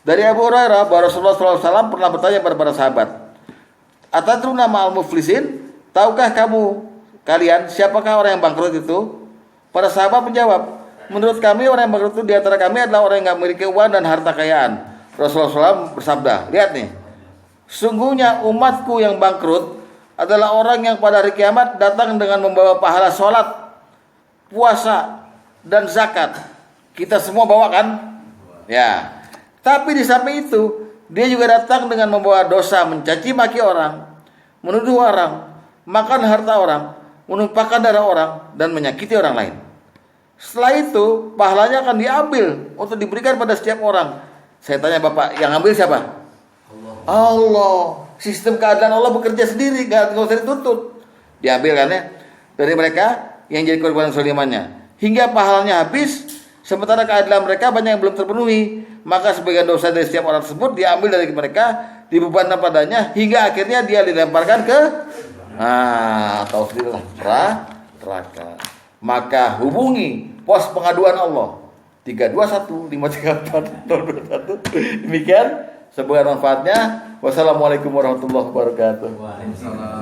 Dari Abu Hurairah bahwa Rasulullah SAW pernah bertanya kepada para sahabat, "Atadruna ma'al muflisin?" Tahukah kalian siapakah orang yang bangkrut itu? Para sahabat menjawab, "Menurut kami orang yang bangkrut itu di antara kami adalah orang yang enggak memiliki uang dan harta kekayaan." Rasulullah SAW bersabda, lihat nih. "Sungguhnya umatku yang bangkrut adalah orang yang pada hari kiamat datang dengan membawa pahala sholat, puasa, dan zakat." Kita semua bawa kan? Ya. Tapi di samping itu, dia juga datang dengan membawa dosa, mencaci maki orang, menuduh orang, makan harta orang, menumpahkan darah orang, dan menyakiti orang lain. Setelah itu, pahalanya akan diambil untuk diberikan pada setiap orang. Saya tanya Bapak, yang ambil siapa? Allah. Sistem keadilan Allah bekerja sendiri, nggak usah dituntut. Diambil kan ya dari mereka yang jadi korban zalimannya, hingga pahalanya habis. Sementara keadilan mereka banyak yang belum terpenuhi, maka sebagian dosa dari setiap orang tersebut diambil dari mereka, dibebankan padanya, hingga akhirnya dia dilemparkan ke tahu sendirilah, neraka. Maka hubungi pos pengaduan Allah 321-538-021. Demikian, semoga manfaatnya. Wassalamualaikum warahmatullahi wabarakatuh. Waalaikumsalam.